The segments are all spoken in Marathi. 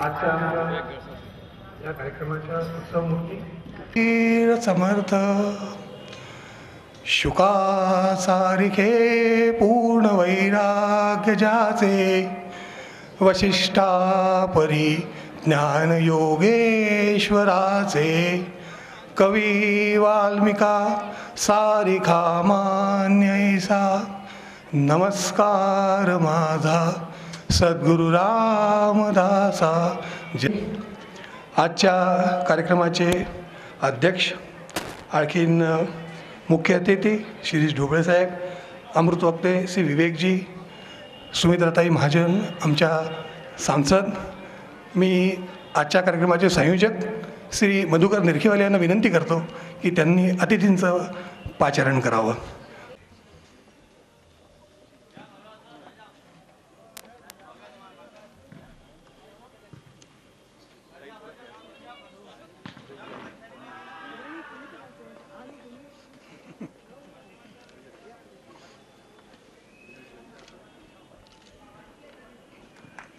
आजच्या आमच्या या कार्यक्रमाच्या उत्सवमूर्ती वीर समर्थ शुकासारिखे पूर्ण वैराग्य ज्याचे वशिष्ठा परी ज्ञान योगेश्वराचे कवी वाल्मिका सारिखा मान्यैसा नमस्कार माझा सद्गुरु रामदासा जय. आजच्या कार्यक्रमाचे अध्यक्ष आणखीन मुख्य अतिथी शिरीष ढोबळे साहेब, अमृतवक्ते श्री विवेकजी, सुमित्राताई महाजन आमच्या सांसद. मी आजच्या कार्यक्रमाचे संयोजक श्री मधुकर निरखीवाले यांना विनंती करतो की त्यांनी अतिथींचं पाचारण करावं.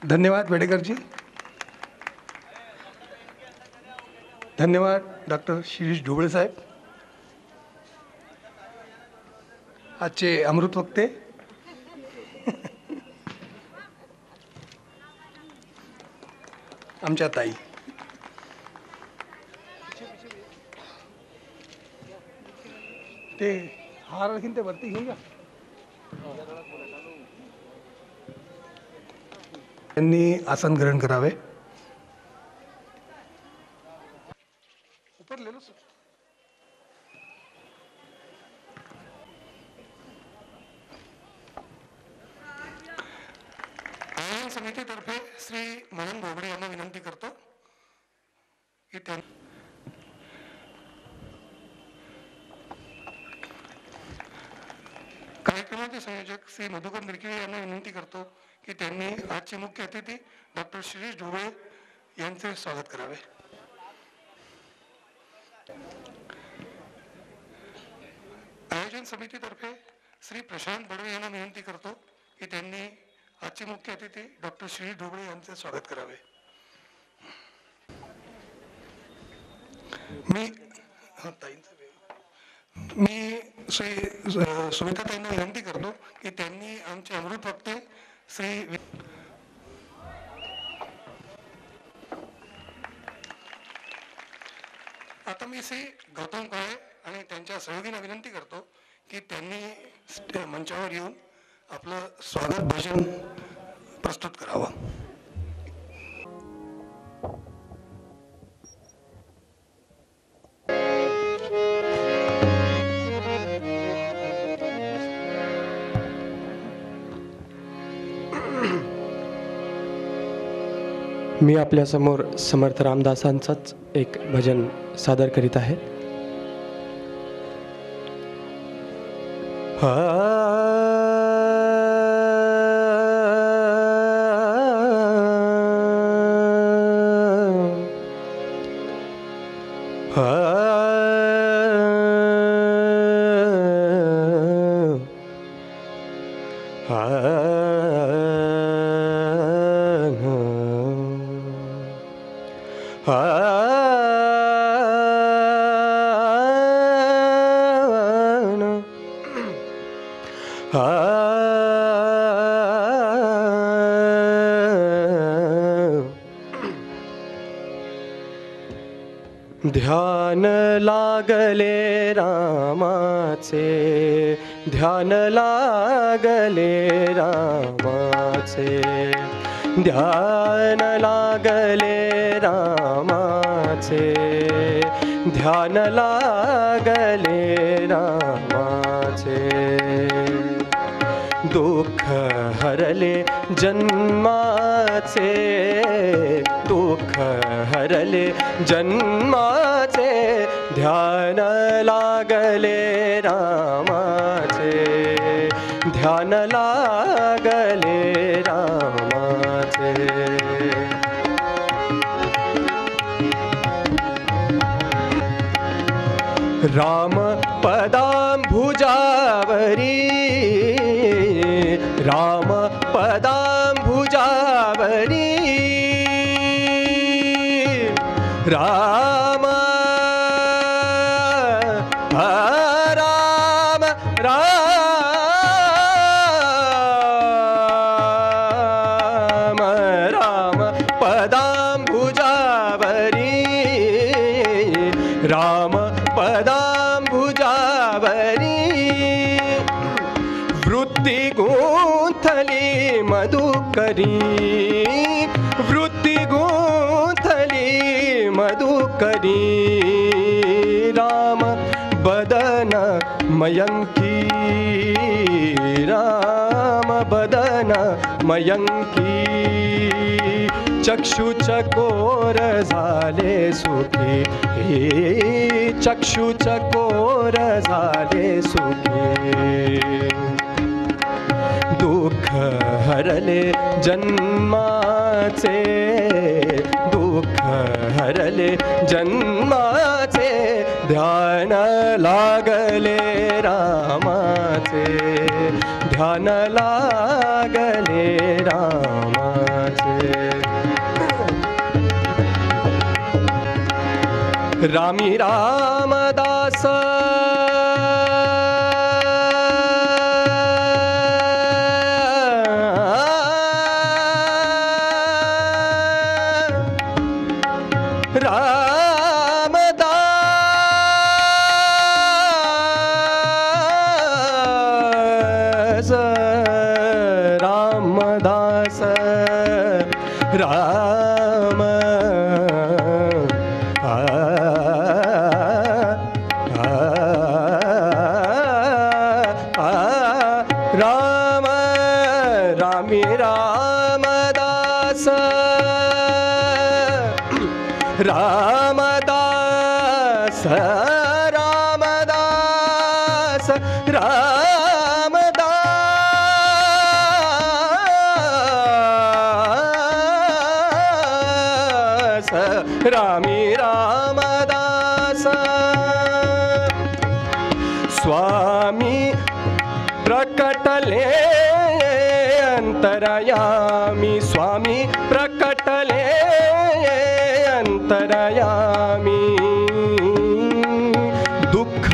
धन्यवाद वेडेकरजी. धन्यवाद डॉक्टर शिरीष ढोबळे साहेब. आजचे अमृतवक्ते आमच्या ताई. ते हार आणखीन ते वरती घेऊन जा. त्यांनी आसन ग्रहण करावे. ऊपर ले लो सर. आयोजन समितीतर्फे श्री मोहन भोगडे यांना विनंती करतो की कार्यक्रमाचे संयोजक श्री मधुकर निरखिळे यांना विनंती करतो की त्यांनी आजचे मुख्य अतिथी डॉक्टर शिरीष ढोबळे यांचे स्वागत करावे. आयोजन समितीतर्फे श्री प्रशांत बडवे यांना विनंती करतो की त्यांनी आजचे मुख्य अतिथी डॉक्टर शिरीष ढोबळे यांचे स्वागत करावे. मी श्री सुमित्राताईंना विनंती करतो की त्यांनी आमचे अमृतवक्ते श्री आता मी श्री गौतम काळे आणि त्यांच्या सहयोगींना विनंती करतो की त्यांनी मंचावर येऊन आपलं स्वागत भाषण प्रस्तुत करावं. मी आपल्यासमोर समर्थ रामदासांचंच एक भजन सादर करीत आहे. ध्यान लागले रामाचे, ध्यान लागले रामाचे, ध्यान लागले रामाचे, ध्यान लागले रामाचे. दुःख हरले जन्माचे, दुःख हरले जन्माचे, ध्यान लागले रामाचे, ध्यान लागले रामाचे. राम पदांभुजावरी, राम पदांभुजावरी, राम राम राम राम पदांबुजावरी राम पदांबुजावरी वृत्ती गुंथली मधुकरी वृत्ती गुंथली मधुकरी राम बदन मयंकी राम बदन मयंकी चक्षुचकोर झाले सुखी चक्षुचकोर झाले सुखी दुःख हरले जन्माचे दुःख हरले जन्माचे ध्यान लागले रामाचे ध्यान लागले रामाचे रामी रामदास रामदास राम राम रामी रामदास रामदास रामदास रामदास रामी रामदास स्वामी प्रकटले अंतरयामी स्वामी प्रकटले अंतरयामी दुःख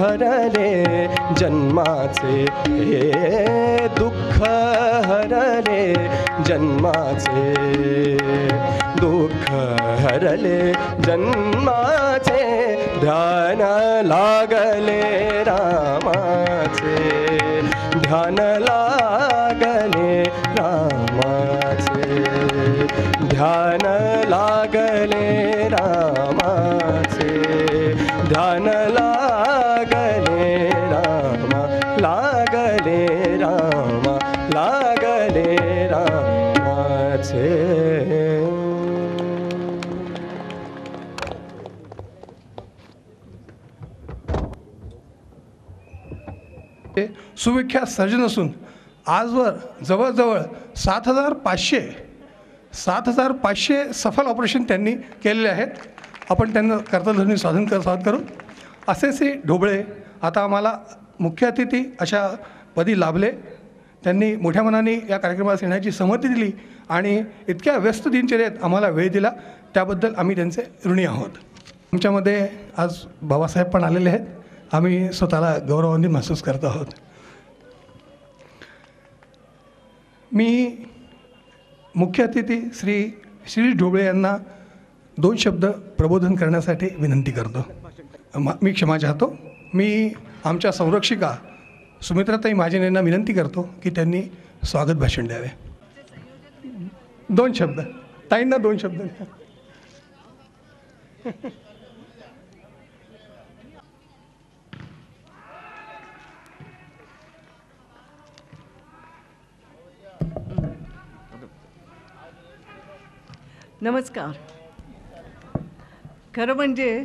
हरले जन्माचे दुःख हरले जन्माचे दुःख हरले जन्माचे ध्यान लागले रामाचे ध्यान लागले रामाचे ध्यान लागले रामाचे ध्यान लागले रामा लागले रामा लागले रामाचे सुविख्यात सर्जन असून आजवर जवळजवळ 7,500 सफल ऑपरेशन त्यांनी केलेले आहेत. आपण त्यांना कर्तव्यधर्मी स्वागत करू. असेच ढोबळे आता आम्हाला मुख्य अतिथी अशा पदी लाभले. त्यांनी मोठ्या मनाने या कार्यक्रमास येण्याची संमती दिली आणि इतक्या व्यस्त दिनचर्येत आम्हाला वेळ दिला त्याबद्दल आम्ही त्यांचे ऋणी आहोत. आमच्यामध्ये आज बाबासाहेब पण आलेले आहेत. आम्ही स्वतःला गौरवान्वित महसूस करत आहोत. मी मुख्य अतिथी श्री शिरीष ढोबळे यांना 2 शब्द प्रबोधन करण्यासाठी विनंती करतो. मी क्षमा चाहतो. मी आमच्या संरक्षिका सुमित्राताई महाजन यांना विनंती करतो की त्यांनी स्वागत भाषण द्यावे. 2 शब्द ताईंना 2 शब्द. नमस्कार. खरं म्हणजे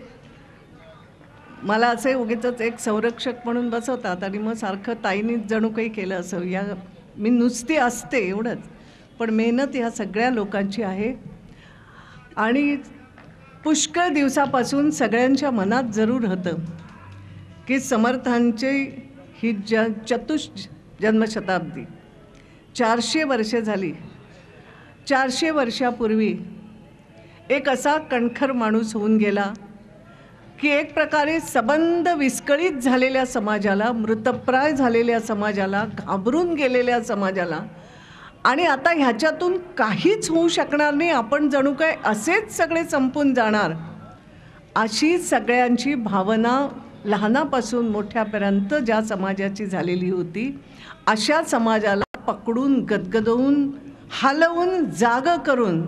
मला असे उगीचच एक संरक्षक म्हणून बसवतात आणि मग सारखं ताईनीच जणू काही केलं असं. या मी नुसती असते एवढंच, पण मेहनत ह्या सगळ्या लोकांची आहे आणि पुष्कळ दिवसापासून सगळ्यांच्या मनात जरूर होतं की समर्थांची ही जन्मशताब्दी 400 वर्षे झाली. 400 वर्षापूर्वी एक असा कणखर माणूस होऊन गेला की एक प्रकारे सबंध विस्कळीत झालेल्या समाजाला, मृतप्राय झालेल्या समाजाला, घाबरून गेलेल्या समाजाला, आणि आता ह्याच्यातून काहीच होऊ शकणार नाही, आपण जणू काय असेच सगळे संपून जाणार, अशी सगळ्यांची भावना लहानापासून मोठ्यापर्यंत ज्या समाजाची झालेली होती, अशा समाजाला पकडून गदगदवून हलवून जागं करून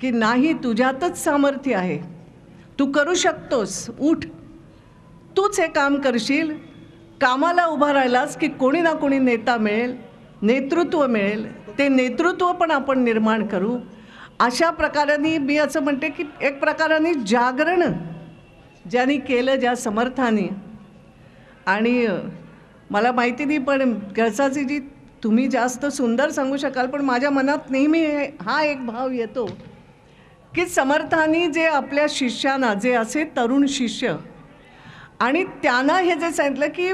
की नाही, तुझ्यातच सामर्थ्य आहे, तू करू शकतोस, उठ, तूच हे काम करशील, कामाला उभा राहिलास की कोणी ना कोणी नेता मिळेल, नेतृत्व मिळेल, ते नेतृत्व पण आपण निर्माण करू. अशा प्रकाराने मी असं म्हणते की एक प्रकाराने जागरण ज्यांनी केलं, ज्या समर्थाने, आणि मला माहिती नाही पण गळसाजीजी तुम्ही जास्त सुंदर सांगू शकाल, पण माझ्या मनात नेहमी हा एक भाव येतो की समर्थांनी जे आपल्या शिष्यांना, जे असे तरुण शिष्य, आणि त्यांना हे जे सांगितलं की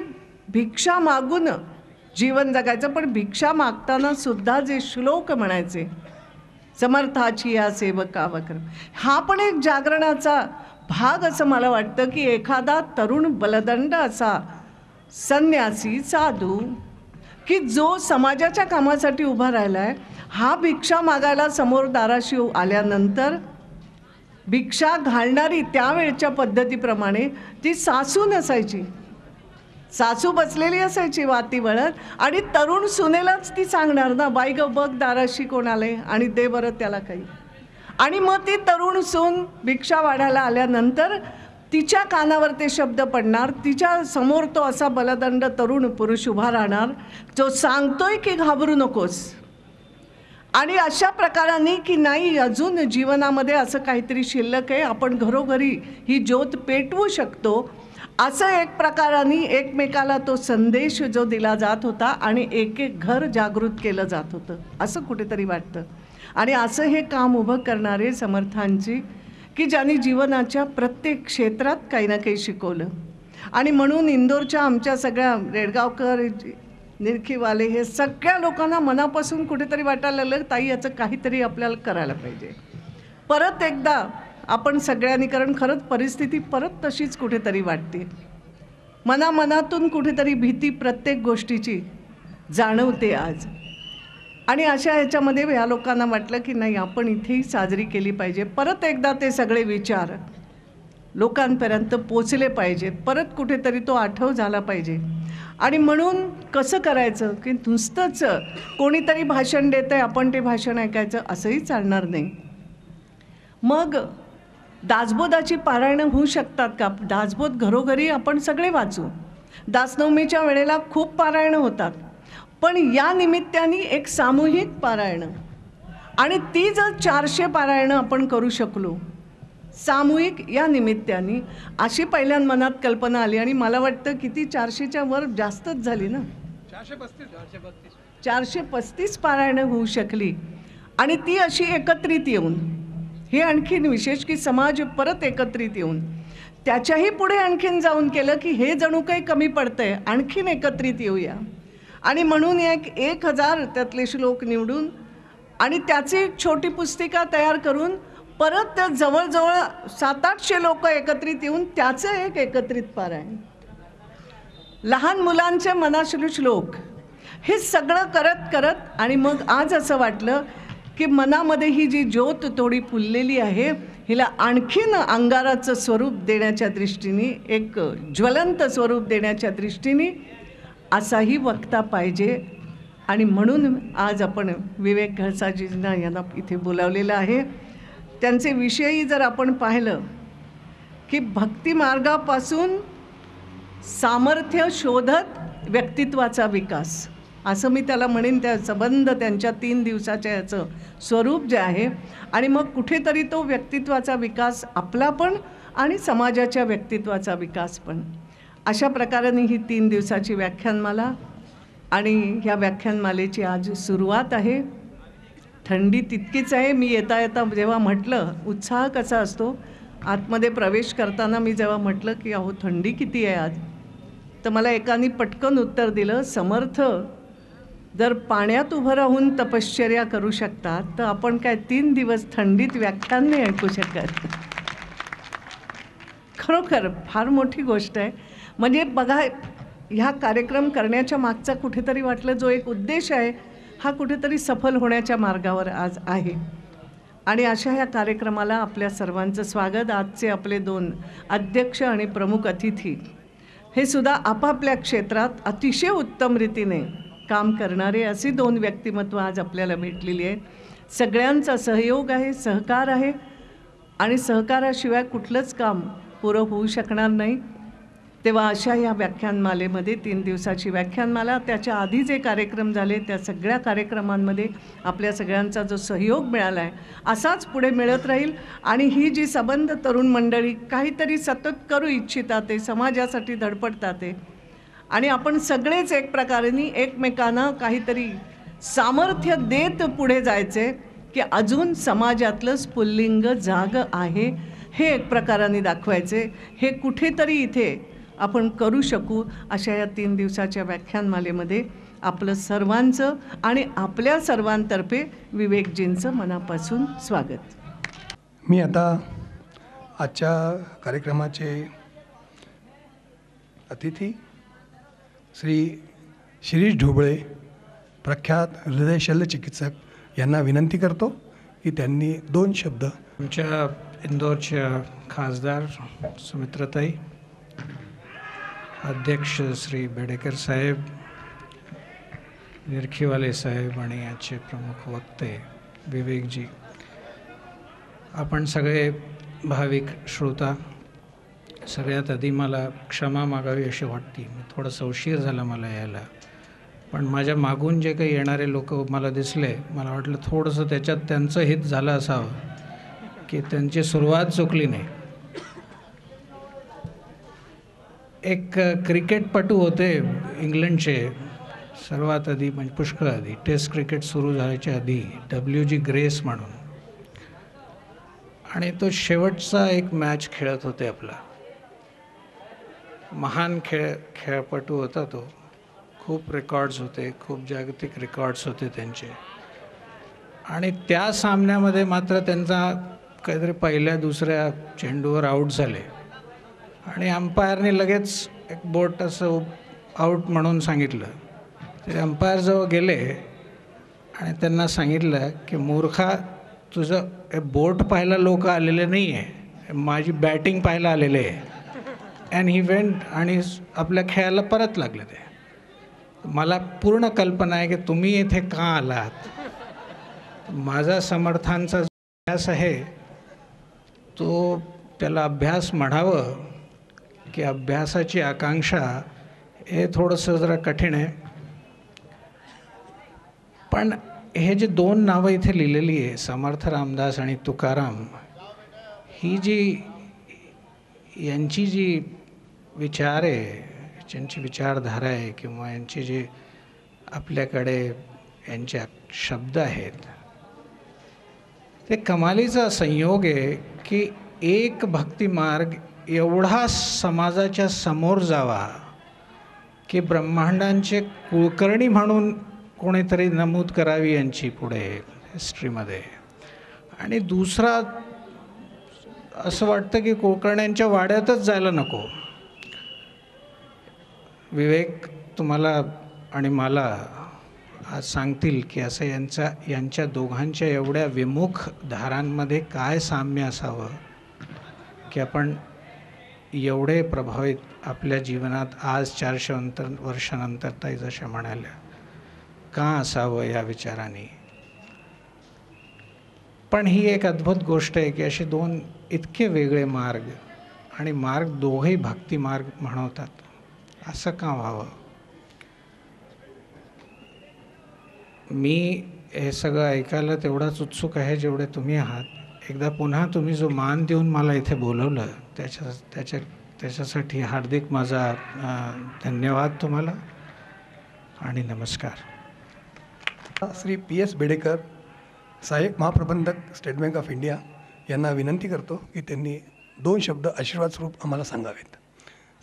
भिक्षा मागून जीवन जगायचं, पण भिक्षा मागताना सुद्धा जे श्लोक म्हणायचे, समर्थाची या सेवका वक्र, हा पण एक जागरणाचा भाग असं मला वाटतं की एखादा तरुण बलदंड असा संन्यासी साधू की जो समाजाच्या कामासाठी उभा राहिला आहे, हा भिक्षा मागायला समोर दाराशी आल्यानंतर भिक्षा घालणारी त्यावेळच्या पद्धतीप्रमाणे ती सासू नसायची, सासू बसलेली असायची वाती वळत, आणि तरुण सुनेलाच ती सांगणार ना, बाई ग बघ दाराशी कोण आले आणि दे बरं त्याला काही. आणि मग ती तरुण सून भिक्षा वाढायला आल्यानंतर तिच्या कानावर ते शब्द पडणार, तिच्या समोर तो असा बलदंड तरुण पुरुष उभा राहणार जो सांगतोय की घाबरू नकोस. आणि अशा प्रकाराने की नाही, अजून जीवनामध्ये असं काहीतरी शिल्लक आहे, आपण घरोघरी ही ज्योत पेटवू शकतो, असं एक प्रकाराने एकमेकाला तो संदेश जो दिला जात होता आणि एक एक घर जागृत केलं जात होतं, असं कुठेतरी वाटतं. आणि असं हे काम उभं करणारे समर्थांची की ज्यांनी जीवनाच्या प्रत्येक क्षेत्रात काही ना काही शिकवलं. आणि म्हणून इंदोरच्या आमच्या सगळ्या रेडगावकर, निरखीवाले, हे सगळ्या लोकांना मनापासून कुठेतरी वाटायला लागलं, ताई याचं काहीतरी आपल्याला करायला पाहिजे. परत एकदा आपण सगळ्यांनी, कारण खरंच परिस्थिती परत तशीच कुठेतरी वाटते, मनामनातून कुठेतरी भीती प्रत्येक गोष्टीची जाणवते आज. आणि अशा ह्याच्यामध्ये ह्या लोकांना वाटलं की नाही, आपण इथेही साजरी केली पाहिजे. परत एकदा ते सगळे विचार लोकांपर्यंत पोचले पाहिजेत, परत कुठेतरी तो आठव झाला पाहिजे. आणि म्हणून कसं करायचं की नुसतंच कोणीतरी भाषण देत आहे, आपण ते भाषण ऐकायचं असंही चालणार नाही. मग दासबोधाची पारायणं होऊ शकतात का? दासबोध घरोघरी आपण सगळे वाचू, दासनवमीच्या वेळेला खूप पारायणं होतात, पण या निमित्ताने एक सामूहिक पारायणं, आणि ती जर 400 पारायणं आपण करू शकलो सामूहिक या निमित्ताने, अशी पहिल्यांदा मनात कल्पना आली. आणि मला वाटतं किती 400च्या वर जास्तच झाली ना, 435 पारायणं होऊ शकली. आणि ती अशी एकत्रित येऊन, हे आणखीन विशेष की समाज परत एकत्रित येऊन त्याच्याही पुढे आणखीन जाऊन केलं की हे जणू काही कमी पडतंय, आणखीन एकत्रित येऊया. आणि म्हणून 1000 त्यातले श्लोक निवडून आणि त्याची एक छोटी पुस्तिका तयार करून परत जवळजवळ 700-800 लोक एकत्रित येऊन त्याचं एक एकत्रित पारायण, लहान मुलांचे मनाश्रू श्लोक, हे सगळं करत करत. आणि मग आज असं वाटलं की मनामध्ये ही जी ज्योत थोडी फुललेली आहे, हिला आणखीन अंगाराचं स्वरूप देण्याच्या दृष्टीने, एक ज्वलंत स्वरूप देण्याच्या दृष्टीने असाही वक्ता पाहिजे. आणि म्हणून आज आपण विवेक घळसाजींना यांना इथे बोलावलेलं आहे. त्यांचे विषयी जर आपण पाहिलं की भक्तिमार्गापासून सामर्थ्य शोधत व्यक्तित्वाचा विकास, असं मी त्याला म्हणेन. त्या संबंध त्यांच्या 3 दिवसाच्या याचं स्वरूप जे आहे, आणि मग कुठेतरी तो व्यक्तित्वाचा विकास आपला पण आणि समाजाच्या व्यक्तित्वाचा विकास पण, अशा प्रकाराने ही 3 दिवसाची व्याख्यानमाला. आणि ह्या व्याख्यानमालेची आज सुरुवात आहे. थंडी तितकीच आहे. मी येता येता जेव्हा म्हटलं, उत्साह कसा असतो, आतमध्ये प्रवेश करताना मी जेव्हा म्हटलं की अहो थंडी किती आहे आज, तर मला एकाने पटकन उत्तर दिलं, समर्थ जर पाण्यात उभं राहून तपश्चर्या करू शकतात तर आपण काय 3 दिवस थंडीत व्याख्यान नाही ऐकू शकत. खरोखर फार मोठी गोष्ट आहे. म्हणजे बघा, ह्या कार्यक्रम करण्याच्या मागचा कुठेतरी वाटलं जो एक उद्देश आहे हा कुठेतरी सफल होण्याच्या मार्गावर आज आहे. आणि अशा ह्या कार्यक्रमाला आपल्या सर्वांचं स्वागत. आजचे आपले 2 अध्यक्ष आणि प्रमुख अतिथी हे सुद्धा आपापल्या क्षेत्रात अतिशय उत्तम रीतीने काम करणारे अशी 2 व्यक्तिमत्व आज आपल्याला भेटलेली आहेत. सगळ्यांचा सहयोग आहे, सहकार आहे आणि सहकाराशिवाय कुठलंच काम पुरं होऊ शकणार नाही. तेव्हा अशा ह्या व्याख्यानमालेमध्ये 3 दिवसाची व्याख्यानमाला, त्याच्या आधी जे कार्यक्रम झाले त्या सगळ्या कार्यक्रमांमध्ये आपल्या सगळ्यांचा जो सहयोग मिळाला आहे असाच पुढे मिळत राहील. आणि ही जी सबंध तरुण मंडळी काहीतरी सतत करू इच्छितात, ते समाजासाठी धडपडतात ते, आणि आपण सगळेच एक प्रकारे एकमेकांना काहीतरी सामर्थ्य देत पुढे जायचे की अजून समाजातलं स्फुल्लिंग जाग आहे हे एक प्रकाराने दाखवायचे. हे कुठेतरी इथे आपण करू शकू. अशा या 3 दिवसाच्या व्याख्यानमालेमध्ये आपलं सर्वांचं आणि आपल्या सर्वांतर्फे विवेकजींचं मनापासून स्वागत. मी आता आजच्या कार्यक्रमाचे अतिथी श्री शिरीष ढोबळे, प्रख्यात हृदय शल्यचिकित्सक यांना विनंती करतो की त्यांनी 2 शब्द. आमच्या इंदोरच्या खासदार सुमित्राताई, अध्यक्ष श्री बेडेकर साहेब, निरखीवाले साहेब आणि याचे प्रमुख वक्ते विवेकजी, आपण सगळे भाविक श्रोता, सगळ्यात आधी मला क्षमा मागावी अशी वाटते. थोडंसं उशीर झाला मला यायला, पण माझ्या मागून जे काही येणारे लोक मला दिसले, मला वाटलं थोडंसं त्याच्यात त्यांचं हित झालं असावं की त्यांची सुरुवात चुकली नाही. एक क्रिकेटपटू होते इंग्लंडचे, सर्वात आधी म्हणजे पुष्कळ आधी, टेस्ट क्रिकेट सुरू झाल्याच्या आधी, WG ग्रेस म्हणून, आणि तो शेवटचा एक मॅच खेळत होते आपला. महान खेळपटू होता तो. खूप रेकॉर्ड्स होते, खूप जागतिक रेकॉर्ड्स होते त्यांचे. आणि त्या सामन्यामध्ये मात्र त्यांचा काहीतरी पहिल्या दुसऱ्या चेंडूवर आऊट झाले आणि अंपायरने लगेच एक बोट असं आऊट म्हणून सांगितलं. ते अंपायरजवळ गेले आणि त्यांना सांगितलं की मूर्खा, तुझं हे बोट पाहायला लोक आलेले नाही आहे, माझी बॅटिंग पाहायला आलेले आहे. अँड ही वेंट आणि आपल्या खेळाला परत लागले. ते मला पूर्ण कल्पना आहे की तुम्ही इथे का आलात. माझा समर्थांचा जो अभ्यास आहे तो त्याला अभ्यास म्हणावं की अभ्यासाची आकांक्षा हे थोडंसं जरा कठीण आहे. पण हे जे 2 नावं इथे लिहिलेली आहे, समर्थ रामदास आणि तुकाराम, ही जी यांची जी विचार आहे, यांची विचारधारा आहे, किंवा यांचे जे आपल्याकडे यांचे शब्द आहेत, ते कमालीचा संयोग आहे की एक भक्तिमार्ग एवढा समाजाच्या समोर जावा की ब्रह्मांडांचे कुलकर्णी म्हणून कोणीतरी नमूद करावी यांची पुढे हिस्ट्रीमध्ये, आणि दुसरा असं वाटतं की कुलकर्ण्यांच्या वाड्यातच जायला नको. विवेक तुम्हाला आणि मला आज सांगतील की असं यांच्या दोघांच्या एवढ्या विमुख धारांमध्ये काय साम्य असावं की आपण एवढे प्रभावित आपल्या जीवनात आज 400 वर्षानंतर ताई जशा म्हणाल्या का असावं या विचाराने. पण ही एक अद्भुत गोष्ट आहे की असे 2 इतके वेगळे मार्ग, आणि मार्ग दोघेही भक्ती मार्ग म्हणवतात, असं का व्हावं. मी हे सगळं ऐकायला तेवढाच उत्सुक आहे जेवढे तुम्ही आहात. एकदा पुन्हा तुम्ही जो मान देऊन मला इथे बोलवलं त्याच्यासाठी हार्दिक माझा धन्यवाद तुम्हाला आणि नमस्कार. श्री PS बेडेकर सहाय्यक महाप्रबंधक स्टेट बँक ऑफ इंडिया यांना विनंती करतो की त्यांनी 2 शब्द आशीर्वाद स्वरूप आम्हाला सांगावेत.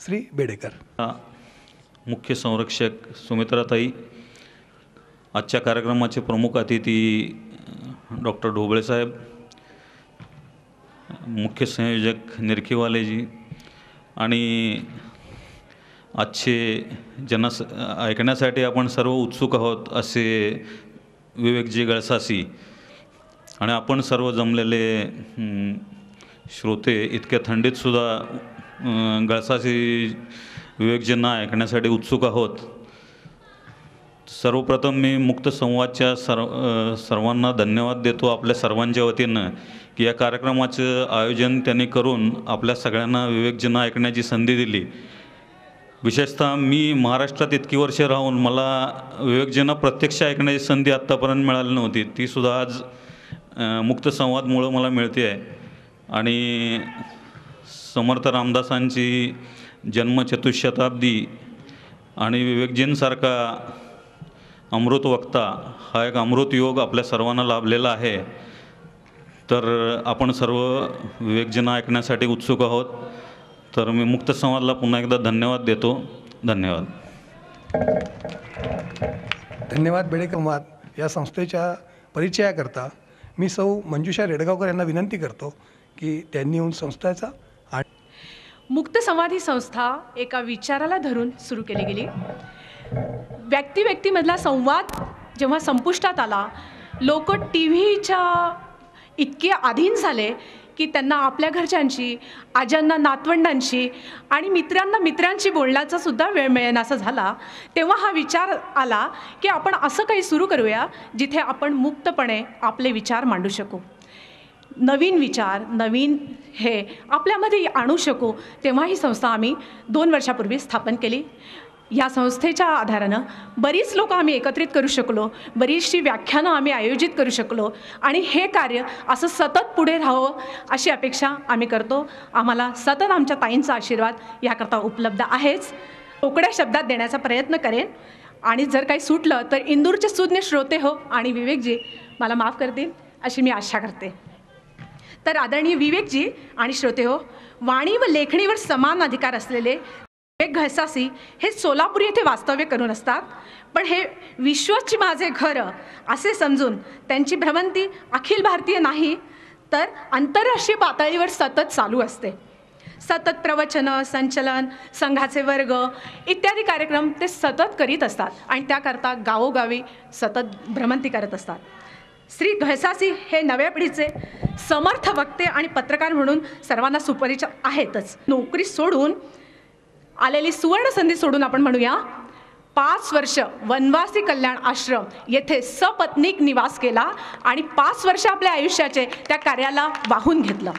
श्री बेडेकर. मुख्य संरक्षक सुमित्राताई, आजच्या कार्यक्रमाचे प्रमुख अतिथी डॉक्टर ढोबळे साहेब, मुख्य संयोजक निरखीवालेजी आणि आजचे ऐकण्यासाठी आपण सर्व उत्सुक आहोत असे विवेकजी गळसासी आणि आपण सर्व जमलेले श्रोते इतक्या थंडीतसुद्धा गळसासी विवेकजींना ऐकण्यासाठी उत्सुक आहोत. सर्वप्रथम मी मुक्त संवादच्या सर्वांना धन्यवाद देतो आपल्या सर्वांच्या वतीनं की या कार्यक्रमाचं आयोजन त्यांनी करून आपल्या सगळ्यांना विवेकजींना ऐकण्याची संधी दिली. विशेषतः मी महाराष्ट्रात इतकी वर्ष राहून मला विवेकजींना प्रत्यक्ष ऐकण्याची संधी आत्तापर्यंत मिळाली नव्हती. तीसुद्धा आज मुक्त संवादमुळं मला मिळते आहे. आणि समर्थ रामदासांची जन्मचतुशताब्दी आणि विवेकजींसारखा अमृत वक्ता हा एक अमृत योग आपल्या सर्वांना लाभलेला आहे. तर आपण सर्व विवेकजींना ऐकण्यासाठी उत्सुक आहोत. तर मी मुक्त संवादला पुन्हा एकदा धन्यवाद देतो. धन्यवाद. धन्यवाद. बेडेकंवाद या संस्थेच्या परिचयाकरता मी सौ मंजुषा रेडगावकर यांना विनंती करतो की त्यांनी येऊन संस्थेचा मुक्त संवाद ही संस्था एका विचाराला धरून सुरू केली गेली. व्यक्तिमधला संवाद जेव्हा संपुष्टात आला, लोक टी व्हीच्या इतके अधीन झाले की त्यांना आपल्या घरच्यांशी, आज्यांना नातवंडांशी आणि मित्रांची बोलण्याचा सुद्धा वेळ मिळेनासा झाला. तेव्हा हा विचार आला की आपण असं काही सुरू करूया जिथे आपण मुक्तपणे आपले विचार मांडू शकू, नवीन विचार, नवीन हे आपल्यामध्ये आणू शकू. तेव्हा ही संस्था आम्ही 2 वर्षापूर्वी स्थापन केली. या संस्थेच्या आधारानं बरीच लोक आम्ही एकत्रित करू शकलो, बरीचशी व्याख्यानं आम्ही आयोजित करू शकलो आणि हे कार्य असं सतत पुढे राहावं अशी अपेक्षा आम्ही करतो. आम्हाला सतत आमच्या ताईंचा आशीर्वाद याकरता उपलब्ध आहेच. तोकड्या शब्दात देण्याचा प्रयत्न करेन आणि जर काही सुटलं तर इंदूरचे सुज्ञ श्रोते हो आणि विवेकजी मला माफ करतील अशी मी आशा करते. तर आदरणीय विवेकजी आणि श्रोते हो, वाणी व लेखणीवर समान अधिकार असलेले विवेक गळसासी हे सोलापूर येथे वास्तव्य करून असतात. पण हे विश्वची माझे घर असे समजून त्यांची भ्रमंती अखिल भारतीय नाही तर आंतरराष्ट्रीय पातळीवर सतत चालू असते. सतत प्रवचनं, संचलन, संघाचे वर्ग इत्यादी कार्यक्रम ते सतत करीत असतात आणि त्याकरता गावोगावी सतत भ्रमंती करत असतात. श्री गळसासी हे नव्या पिढीचे समर्थ वक्ते आणि पत्रकार म्हणून सर्वांना सुपरिचित आहेतच. नोकरी सोडून आलेली सुवर्ण संधी सोडून आपण म्हणूया 5 वर्ष वनवासी कल्याण आश्रम येथे सपत्नीक निवास केला आणि 5 वर्ष आपल्या आयुष्याचे त्या कार्याला वाहून घेतलं.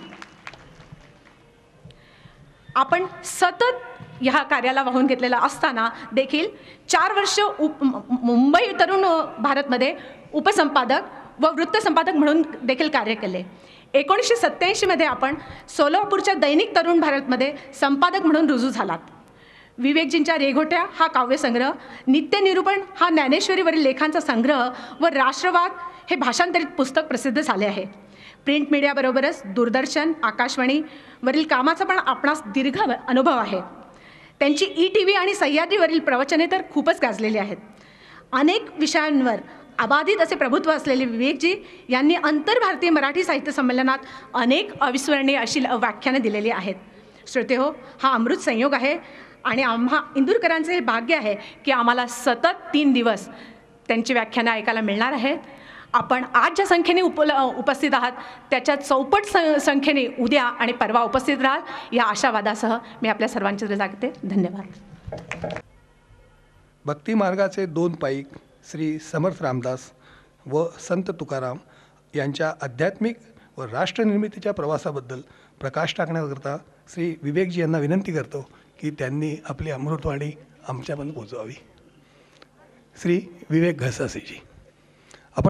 आपण सतत ह्या कार्याला वाहून घेतलेला असताना देखील 4 वर्ष मुंबई तरुण भारतमध्ये उपसंपादक व वृत्तसंपादक म्हणून देखील कार्य केले. 1987 मध्ये आपण सोलापूरच्या दैनिक तरुण भारतमध्ये संपादक म्हणून रुजू झालात. विवेकजींच्या रेघोट्या हा काव्यसंग्रह, नित्यनिरूपण हा ज्ञानेश्वरीवरील लेखांचा संग्रह व राष्ट्रवाद हे भाषांतरित पुस्तक प्रसिद्ध झाले आहे. प्रिंट मीडियाबरोबरच दूरदर्शन, आकाशवाणीवरील कामाचा पण आपणास दीर्घ अनुभव आहे. त्यांची ETV आणि सह्याद्रीवरील प्रवचने तर खूपच गाजलेली आहेत. अनेक विषयांवर अबाधित असे प्रभुत्व असलेले विवेकजी यांनी आंतरभारतीय मराठी साहित्य संमेलनात अनेक अविस्मरणीय अशी व्याख्यानं दिलेली आहेत. श्रोते हो, हा अमृत संयोग आहे आणि आम्हा इंदूरकरांचे हे भाग्य आहे की आम्हाला सतत 3 दिवस त्यांची व्याख्यानं ऐकायला मिळणार आहेत. आपण आज ज्या संख्येने उपस्थित आहात त्याच्या चौपट संख्येने उद्या आणि परवा उपस्थित राहाल या आशावादासह मी आपल्या सर्वांची रजा घेते. धन्यवाद. भक्ती मार्गाचे 2 पाईक श्री समर्थ रामदास व संत तुकाराम यांच्या आध्यात्मिक व राष्ट्रनिर्मितीच्या प्रवासाबद्दल प्रकाश टाकण्याकरता श्री विवेकजी यांना विनंती करतो की त्यांनी आपली अमृतवाणी आमच्यापर्यंत पोचवावी. श्री विवेक गळसासीजी, आपण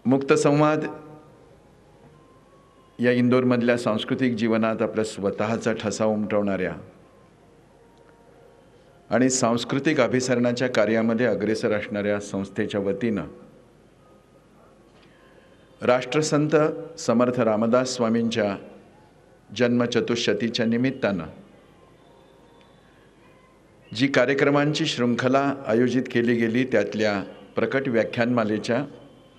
मुक्त संवाद या इंदोरमधल्या सांस्कृतिक जीवनात आपल्या स्वतःचा ठसा उमटवणाऱ्या आणि सांस्कृतिक अभिसरणाच्या कार्यामध्ये अग्रेसर असणाऱ्या संस्थेच्या वतीनं राष्ट्रसंत समर्थ रामदास स्वामींच्या जन्मचतुष्शतीच्या निमित्तानं जी कार्यक्रमांची शृंखला आयोजित केली गेली त्यातल्या प्रकट व्याख्यानमालेच्या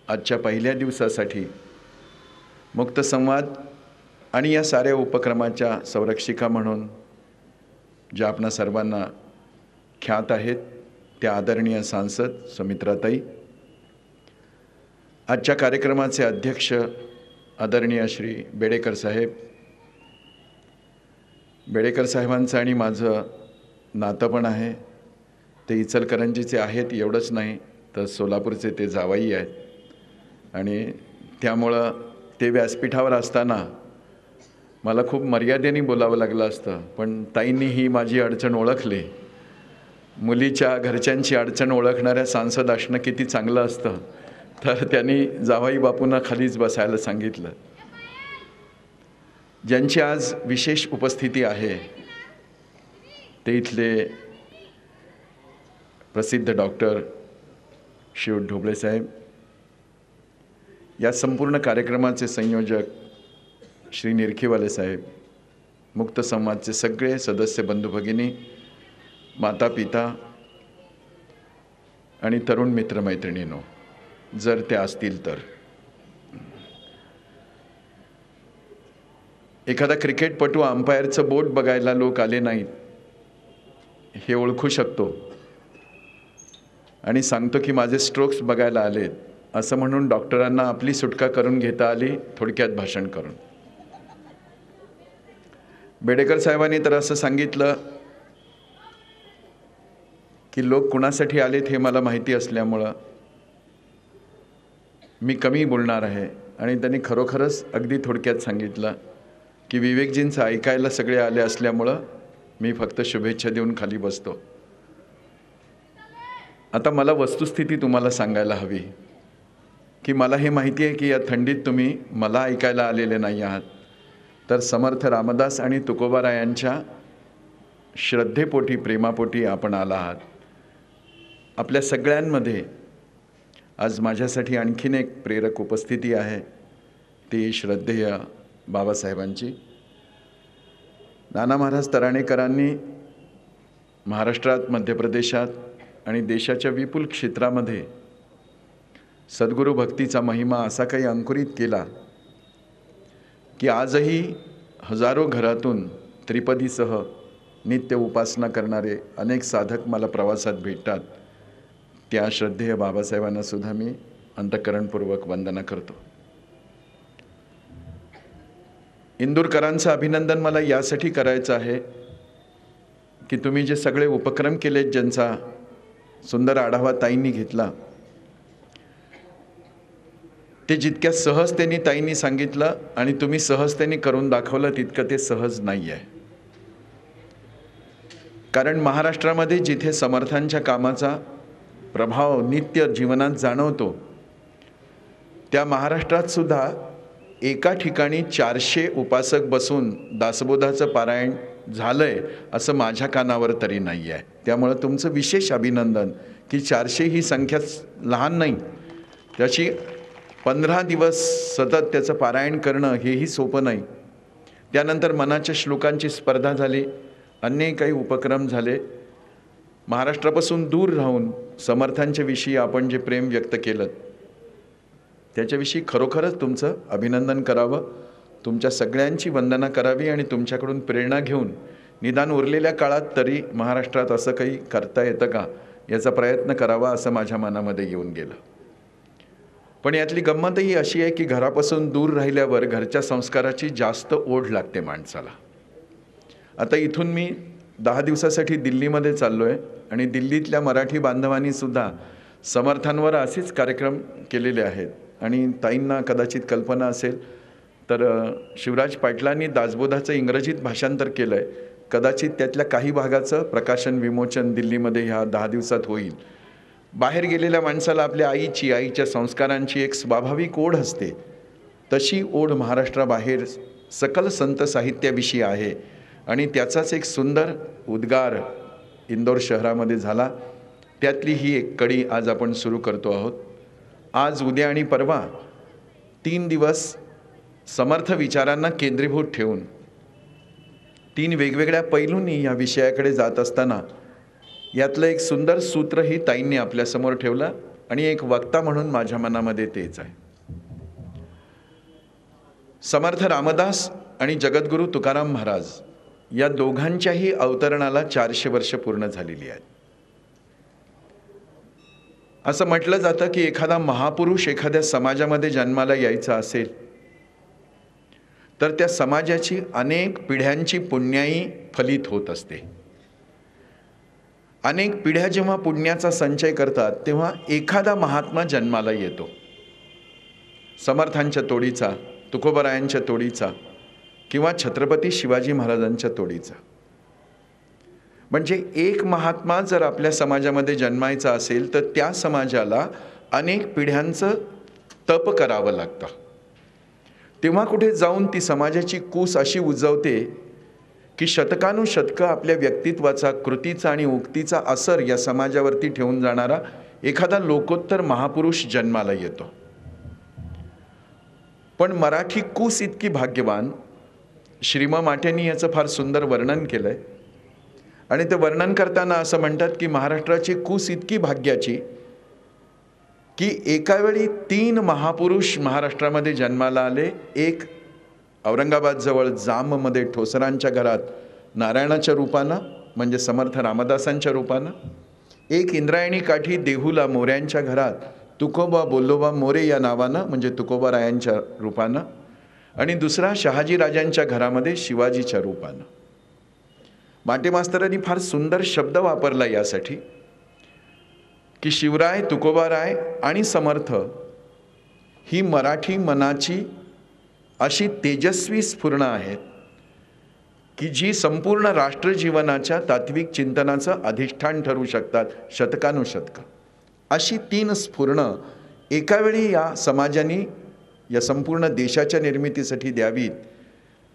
आजच्या पहिल्या दिवसासाठी मुक्त संवाद आणि या साऱ्या उपक्रमाच्या संरक्षिका म्हणून ज्या आपणा सर्वांना ख्यात आहेत त्या आदरणीय सांसद सुमित्राताई, आजच्या कार्यक्रमाचे अध्यक्ष आदरणीय श्री बेडेकर साहेब, बेडेकर साहेबांचं आणि माझं नातं पण आहे. ते इचलकरंजीचे आहेत एवढंच नाही तर सोलापूरचे ते जावई आहेत आणि त्यामुळं ते व्यासपीठावर असताना मला खूप मर्यादेने बोलावं लागलं असतं, पण ताईंनी ही माझी अडचण ओळखली. मुलीच्या घरच्यांची अडचण ओळखणाऱ्या सांसद असणं किती चांगलं असतं, तर त्यांनी जावई बापूंना खालीच बसायला सांगितलं. ज्यांची आज विशेष उपस्थिती आहे ते इथले प्रसिद्ध डॉक्टर शिव ढोबळे साहेब, या संपूर्ण कार्यक्रमाचे संयोजक श्री निरखीवाले साहेब, मुक्त संवादचे सगळे सदस्य बंधू भगिनी, माता पिता आणि तरुण मित्रमैत्रिणींनो, जर ते असतील तर. एखादा क्रिकेटपटू अंपायरचं बोट बघायला लोक आले नाहीत हे ओळखू शकतो आणि सांगतो की माझे स्ट्रोक्स बघायला आलेत असं म्हणून डॉक्टरांना आपली सुटका करून घेता आली थोडक्यात भाषण करून. बेडेकर साहेबांनी तर असं सांगितलं की लोक कुणासाठी आलेत हे मला माहिती असल्यामुळं मी कमी बोलणार आहे आणि त्यांनी खरोखरच अगदी थोडक्यात सांगितलं की विवेकजींचं ऐकायला सगळे आले असल्यामुळं मी फक्त शुभेच्छा देऊन खाली बसतो. आता मला वस्तुस्थिती तुम्हाला सांगायला हवी की मला हे माहिती आहे की या थंडीत तुम्ही मला ऐकायला आलेले नाही आहात, तर समर्थ रामदास आणि तुकोबारायांच्या श्रद्धेपोटी प्रेमापोटी आपण आला आहात. आपल्या सगळ्यांमध्ये आज माझ्यासाठी आणखीन एक प्रेरक उपस्थिती आहे, ती श्रद्धेय बाबासाहेबांची. नाना महाराज तराणेकरांनी महाराष्ट्रात, मध्य प्रदेशात आणि देशाच्या विपुल क्षेत्रामध्ये सद्गुरू भक्तीचा महिमा असा काही अंकुरित केला की आजही हजारो घरातून त्रिपदीसह नित्य उपासना करणारे अनेक साधक मला प्रवासात भेटतात. त्या श्रद्धेय बाबासाहेबांना सुद्धा मी अंतःकरणपूर्वक वंदना करतो. इंदूरकरांचं अभिनंदन मला यासाठी करायचं आहे की तुम्ही जे सगळे उपक्रम केलेत, ज्यांचा सुंदर आढावा ताईंनी घेतला, ते जितक्या सहजतेने ताईंनी सांगितलं आणि तुम्ही सहजतेने करून दाखवलं तितकं ते सहज नाही आहे. कारण महाराष्ट्रामध्ये जिथे समर्थांच्या कामाचा प्रभाव नित्य जीवनात जाणवतो, त्या महाराष्ट्रात सुद्धा एका ठिकाणी 400 उपासक बसून दासबोधाचं पारायण झालंय असं माझ्या कानावर तरी नाही आहे. त्यामुळं तुमचं विशेष अभिनंदन की 400 ही संख्या लहान नाही, त्याची 15 दिवस सतत त्याचं पारायण करणं हेही सोपं नाही. त्यानंतर मनाच्या श्लोकांची स्पर्धा झाली, अन्य काही उपक्रम झाले. महाराष्ट्रापासून दूर राहून समर्थांच्या विषयी आपण जे प्रेम व्यक्त केलं त्याच्याविषयी खरोखरच तुमचं अभिनंदन करावं, तुमच्या सगळ्यांची वंदना करावी आणि तुमच्याकडून प्रेरणा घेऊन निदान उरलेल्या काळात तरी महाराष्ट्रात असं काही करता येतं का याचा प्रयत्न करावा असं माझ्या मनामध्ये येऊन गेलं. पण यातली गंमतही अशी आहे की घरापासून दूर राहिल्यावर घरच्या संस्काराची जास्त ओढ लागते माणसाला. आता इथून मी 10 दिवसासाठी दिल्लीमध्ये चाललो आहे आणि दिल्लीतल्या मराठी बांधवांनी सुद्धा समर्थांवर असेच कार्यक्रम केलेले आहेत. आणि ताईंना कदाचित कल्पना असेल तर शिवराज पाटलांनी दासबोधाचं इंग्रजीत भाषांतर केलं आहे. कदाचित त्यातल्या काही भागाचं प्रकाशन विमोचन दिल्लीमध्ये ह्या 10 दिवसात होईल. बाहेर गेलेल्या माणसाला आपल्या आईची, आईच्या संस्कारांची एक स्वाभाविक ओढ असते, तशी ओढ महाराष्ट्राबाहेर सकल संत साहित्याविषयी आहे आणि त्याचाच एक सुंदर उद्गार इंदोर शहरामध्ये झाला. त्यातली ही एक कडी आज आपण सुरू करतो आहोत. आज, उद्या आणि परवा 3 दिवस समर्थ विचारांना केंद्रीभूत ठेवून 3 वेगवेगळ्या पैलूंनी या विषयाकडे जात असताना यातलं एक सुंदर सूत्र ही ताईंनी आपल्यासमोर ठेवलं आणि एक वक्ता म्हणून माझ्या मनामध्ये तेच आहे. समर्थ रामदास आणि जगद्गुरू तुकाराम महाराज या दोघांच्याही अवतरणाला 400 वर्ष पूर्ण झालेली आहेत. असं म्हटलं जातं की एखादा महापुरुष एखाद्या समाजामध्ये जन्माला यायचा असेल तर त्या समाजाची अनेक पिढ्यांची पुण्याई फलित होत असते. अनेक पिढ्या जेव्हा पुण्याचा संचय करतात तेव्हा एखादा महात्मा जन्माला येतो. समर्थांच्या तोडीचा, तुकोबारायांच्या तोडीचा किंवा छत्रपती शिवाजी महाराजांच्या तोडीचा. म्हणजे एक महात्मा जर आपल्या समाजामध्ये जन्मायचा असेल तर त्या समाजाला अनेक पिढ्यांचं तप करावं लागतं. तेव्हा कुठे जाऊन ती समाजाची कूस अशी उजवते की शतकानुशतकं आपल्या व्यक्तित्वाचा, कृतीचा आणि उक्तीचा असर या समाजावरती ठेवून जाणारा एखादा लोकोत्तर महापुरुष जन्माला येतो. पण मराठी कूस इतकी भाग्यवान, श्रीम माटेंनी याचं फार सुंदर वर्णन केलं आहे. आणि ते वर्णन करताना असं म्हणतात की महाराष्ट्राची कूस इतकी भाग्याची की एकावेळी 3 महापुरुष महाराष्ट्रामध्ये जन्माला आले. एक औरंगाबादजवळ जाममध्ये ठोसरांच्या घरात नारायणाच्या रूपानं म्हणजे समर्थ रामदासांच्या रूपानं, एक इंद्रायणी काठी देहूला मोऱ्यांच्या घरात तुकोबा बोल्लोबा मोरे या नावानं म्हणजे तुकोबारायांच्या रूपानं, आणि दुसरा शहाजीराजांच्या घरामध्ये शिवाजीच्या रूपानं. माटे मास्तरांनी फार सुंदर शब्द वापरला यासाठी की शिवराय, तुकोबाराय आणि समर्थ ही मराठी मनाची अशी तेजस्वी स्फुरणं आहेत की जी संपूर्ण राष्ट्रजीवनाच्या तात्विक चिंतनाचं अधिष्ठान ठरू शकतात शतकानुशतकं. अशी 3 स्फुरणं एकावेळी या समाजाने या संपूर्ण देशाच्या निर्मितीसाठी द्यावीत,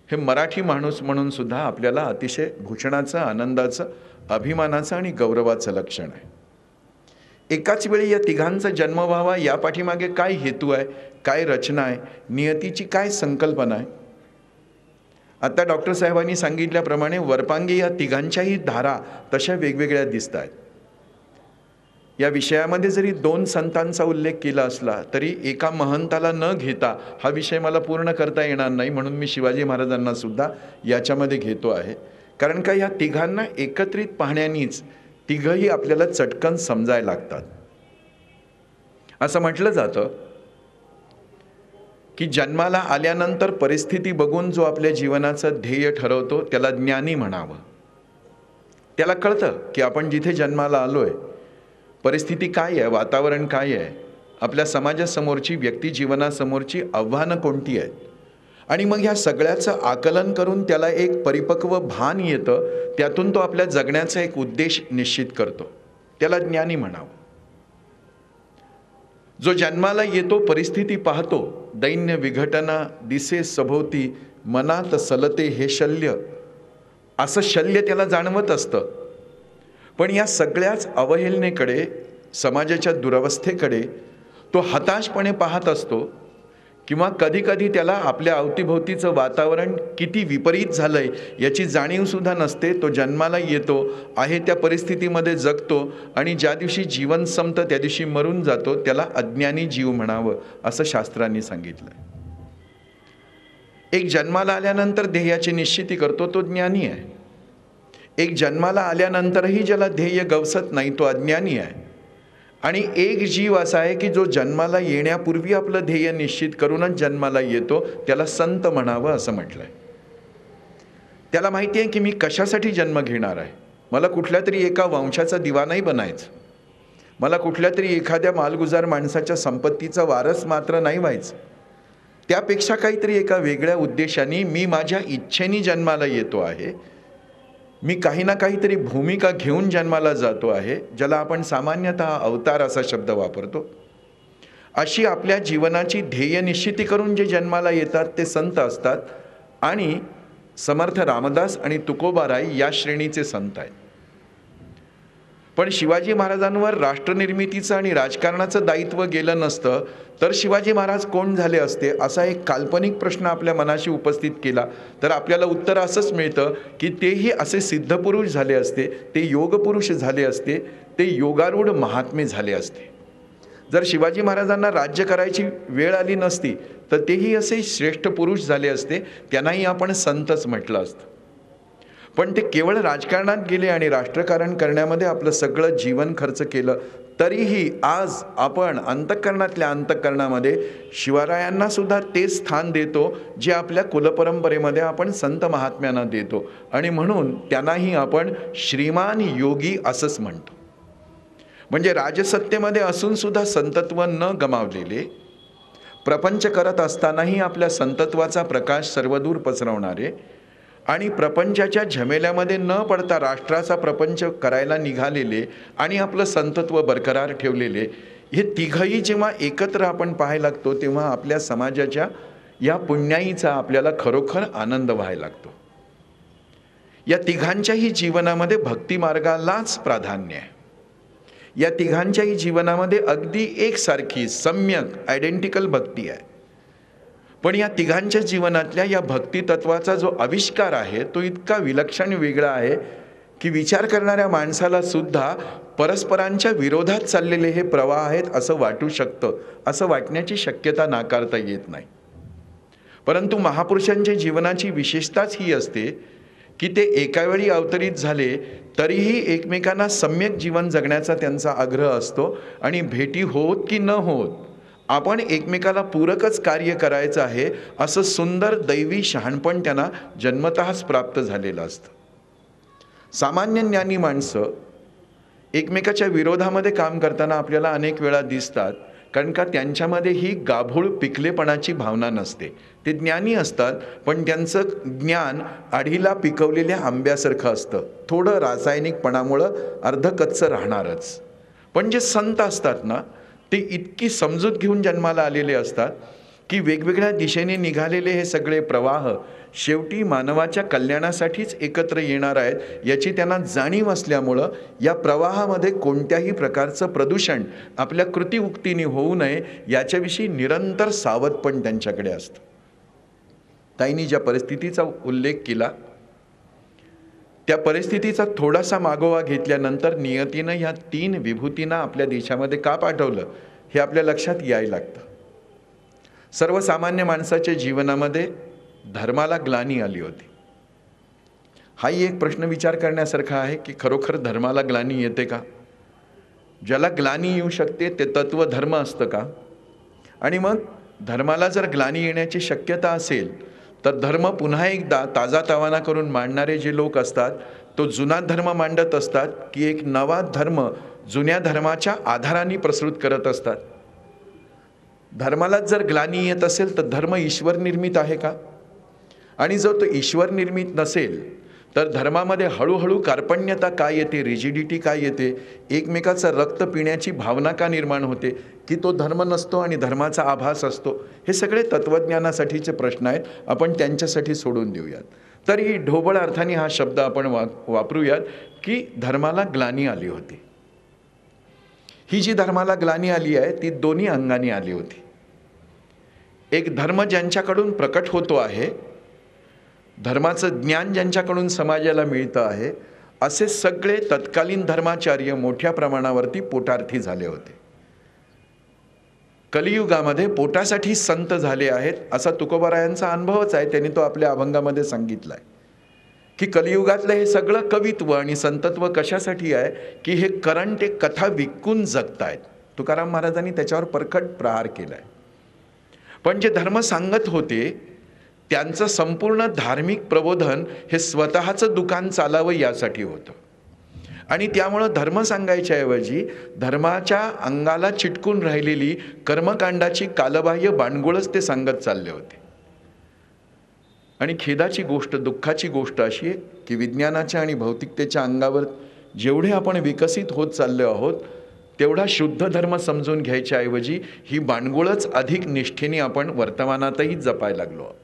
हे मराठी माणूस म्हणून सुद्धा आपल्याला अतिशय भूषणाचं, आनंदाचं, अभिमानाचं आणि गौरवाचं लक्षण आहे. एकाच वेळी या तिघांचा जन्म व्हावा या पाठीमागे काय हेतू आहे, काय रचना आहे, नियतीची काय संकल्पना आहे. आता डॉक्टर साहेबांनी सांगितल्याप्रमाणे वरपांगी या तिघांच्याही धारा तशा वेगवेगळ्या दिसत आहेत. या विषयामध्ये जरी 2 संतांचा उल्लेख केला असला तरी एका महंताला न घेता हा विषय मला पूर्ण करता येणार नाही, म्हणून मी शिवाजी महाराजांना सुद्धा याच्यामध्ये घेतो आहे. कारण का या तिघांना एकत्रित पाहण्यानीच तिघही आपल्याला चटकन समजायला लागतात. असं म्हटलं जातं की जन्माला आल्यानंतर परिस्थिती बघून जो आपल्या जीवनाचं ध्येय ठरवतो त्याला ज्ञानी म्हणावं. त्याला कळतं की आपण जिथे जन्माला आलोय, परिस्थिती काय आहे, वातावरण काय आहे, आपल्या समाजासमोरची, व्यक्ती जीवनासमोरची आव्हानं कोणती आहेत, आणि मग ह्या सगळ्याचं आकलन करून त्याला एक परिपक्व भान येतं. त्यातून तो आपल्या जगण्याचा एक उद्देश निश्चित करतो. त्याला ज्ञानी म्हणावं. जो जन्माला येतो, परिस्थिती पाहतो, दैन्य विघटना दिसे सभोवती, मनात सलते हे शल्य, असं शल्य त्याला जाणवत असतं. पण या सगळ्याच अवहेलनेकडे, समाजाच्या दुरवस्थेकडे तो हताशपणे पाहत असतो किंवा कधीकधी त्याला आपल्या अवतीभोवतीचं वातावरण किती विपरीत झालंय याची जाणीवसुद्धा नसते. तो जन्माला येतो, आहे त्या परिस्थितीमध्ये जगतो आणि ज्या दिवशी जीवन संपतं त्या दिवशी मरून जातो. त्याला अज्ञानी जीव म्हणावं असं शास्त्रांनी सांगितलं. एक जन्माला आल्यानंतर ध्येयाची निश्चिती करतो तो ज्ञानी आहे. एक जन्माला आल्यानंतरही ज्याला ध्येय गवसत नाही तो अज्ञानी आहे. आणि एक जीव असा आहे की जो जन्माला येण्यापूर्वी आपलं ध्येय निश्चित करूनच जन्माला येतो, त्याला संत म्हणावं असं म्हटलंय. त्याला माहिती आहे की मी कशासाठी जन्म घेणार आहे. मला कुठल्या तरी एका वंशाचा दिवा नाही बनायचं, मला कुठल्या तरी एखाद्या मालगुजार माणसाच्या संपत्तीचा वारस मात्र नाही व्हायचं. त्यापेक्षा काहीतरी एका वेगळ्या उद्देशाने मी माझ्या इच्छेने जन्माला येतो आहे. मी काही ना काहीतरी भूमिका घेऊन जन्माला जातो आहे, ज्याला आपण सामान्यतः अवतार असा शब्द वापरतो. अशी आपल्या जीवनाची ध्येय निश्चिती करून जे जन्माला येतात ते संत असतात. आणि समर्थ रामदास आणि तुकोबाराय या श्रेणीचे संत आहेत. पण शिवाजी महाराजांवर राष्ट्रनिर्मितीचं आणि राजकारणाचं दायित्व गेलं नसतं तर शिवाजी महाराज कोण झाले असते, असा एक काल्पनिक प्रश्न आपल्या मनाशी उपस्थित केला तर आपल्याला उत्तर असंच मिळतं की तेही असे सिद्धपुरुष झाले असते, ते योगपुरुष झाले असते, ते योगारूढ महात्मे झाले असते. जर शिवाजी महाराजांना राज्य करायची वेळ आली नसती तर तेही असे श्रेष्ठ पुरुष झाले असते, त्यांनाही आपण संतच म्हटलं असतं. पण ते केवळ राजकारणात गेले आणि राष्ट्रकारण करण्यामध्ये आपलं सगळं जीवन खर्च केलं, तरीही आज आपण अंतःकरणातल्या अंतःकरणामध्ये शिवरायांना सुद्धा ते स्थान देतो जे आपल्या कुलपरंपरेमध्ये आपण संत महात्म्यांना देतो, आणि म्हणून त्यांनाही आपण श्रीमान योगी असंच म्हणतो. म्हणजे राजसत्तेमध्ये असून सुद्धा संतत्व न गमावलेले, प्रपंच करत असतानाही आपल्या संतत्वाचा प्रकाश सर्वदूर पसरवणारे आणि प्रपंचाच्या झमेल्यामध्ये न पडता राष्ट्राचा प्रपंच करायला निघालेले आणि आपलं संतत्व बरकरार ठेवलेले, हे तिघही जेव्हा एकत्र आपण पाहायला लागतो तेव्हा आपल्या समाजाच्या या पुण्याईचा आपल्याला खरोखर आनंद व्हायला लागतो. या तिघांच्याही जीवनामध्ये भक्तिमार्गालाच प्राधान्य आहे. या तिघांच्याही जीवनामध्ये अगदी एकसारखी सम्यक आयडेंटिकल भक्ती आहे. पण या तिघांच्या जीवनातल्या या भक्तितत्वाचा जो आविष्कार आहे तो इतका विलक्षण वेगळा आहे की विचार करणाऱ्या माणसाला सुद्धा परस्परांच्या विरोधात चाललेले हे प्रवाह आहेत असं वाटू शकतं. असं वाटण्याची शक्यता नाकारता येत नाही. परंतु महापुरुषांच्या जीवनाची विशेषताच ही असते की ते एकावेळी अवतरित झाले तरीही एकमेकांना सम्यक जीवन जगण्याचा त्यांचा आग्रह असतो आणि भेटी होत की न होत आपण एकमेकाला पूरकच कार्य करायचं आहे असं सुंदर दैवी शहाणपण त्यांना जन्मतःच प्राप्त झालेलं असतं. सामान्य ज्ञानी माणसं एकमेकाच्या विरोधामध्ये काम करताना आपल्याला अनेक वेळा दिसतात, कारण का त्यांच्यामध्ये ही गाभूळ पिकलेपणाची भावना नसते. ते ज्ञानी असतात पण त्यांचं ज्ञान आढीला पिकवलेल्या आंब्यासारखं असतं, थोडं रासायनिकपणामुळं अर्धकच्चं राहणारच. पण जे संत असतात ना ते इतकी समजूत घेऊन जन्माला आलेले असतात की वेगवेगळ्या दिशेने निघालेले हे सगळे प्रवाह शेवटी मानवाच्या कल्याणासाठीच एकत्र येणार आहेत याची त्यांना जाणीव असल्यामुळं या प्रवाहामध्ये कोणत्याही प्रकारचं प्रदूषण आपल्या कृतिउक्तीने होऊ नये याच्याविषयी निरंतर सावधपण त्यांच्याकडे असतं. ताईंनी ज्या परिस्थितीचा उल्लेख केला त्या परिस्थितीचा थोडासा मागोवा घेतल्यानंतर नियतीनं ह्या 3 विभूतींना आपल्या देशामध्ये का पाठवलं हे आपल्या लक्षात यायला लागतं. सर्वसामान्य माणसाच्या जीवनामध्ये धर्माला ग्लानी आली होती. हाही एक प्रश्न विचार करण्यासारखा आहे की खरोखर धर्माला ग्लानी येते का? ज्याला ग्लानी येऊ शकते ते तत्व धर्म असतं का? आणि मग धर्माला जर ग्लानी येण्याची शक्यता असेल तर धर्म पुन्हा एकदा ताजा तवाना करून मांडणारे जे लोक असतात तो जुना धर्म मांडत असतात की एक नवा धर्म जुन्या धर्माच्या आधाराने प्रस्तुत करत असतात. धर्माला जर ग्लानी येत असेल तर धर्म ईश्वर निर्मित आहे का? आणि जर तो ईश्वर निर्मित नसेल तर धर्मामध्ये हळूहळू कार्पण्यता का येते, रिजिडिटी का येते, एकमेकाचं रक्त पिण्याची भावना का निर्माण होते की तो धर्म नसतो आणि धर्माचा आभास असतो? हे सगळे तत्त्वज्ञानासाठीचे प्रश्न आहेत, आपण त्यांच्यासाठी सोडून देऊयात. तर ही ढोबळ अर्थाने हा शब्द आपण वापरूयात की धर्माला ग्लानी आली होती. ही जी धर्माला ग्लानी आली आहे ती दोन्ही अंगाने आली होती. एक धर्म ज्यांच्याकडून प्रकट होतो आहे, धर्माचं ज्ञान ज्यांच्याकडून समाजाला मिळतं आहे, असे सगळे तत्कालीन धर्माचार्य मोठ्या प्रमाणावरती पोटार्थी झाले होते. कलियुगामध्ये पोटासाठी संत झाले आहेत असा तुकोबारायांचा अनुभवच आहे. त्यांनी तो आपल्या अभंगामध्ये सांगितला आहे की कलियुगातलं हे सगळं कवित्व आणि संतत्व कशासाठी आहे की हे करंट एक कथा विकून जगतायत. तुकाराम महाराजांनी त्याच्यावर परखड प्रहार केला आहे. पण जे धर्म सांगत होते त्यांचं संपूर्ण धार्मिक प्रबोधन हे स्वतःचं दुकान चालावं यासाठी होतं. आणि त्यामुळं धर्म सांगायच्या ऐवजी धर्माच्या अंगाला चिटकून राहिलेली कर्मकांडाची कालबाह्य बाणगुळच ते सांगत चालले होते. आणि खेदाची गोष्ट, दुःखाची गोष्ट अशी आहे की विज्ञानाच्या आणि भौतिकतेच्या अंगावर जेवढे आपण विकसित होत चाललो आहोत तेवढा शुद्ध धर्म समजून घ्यायच्या ऐवजी ही बाणगुळच अधिक निष्ठेने आपण वर्तमानातही जपायला लागलो आहोत.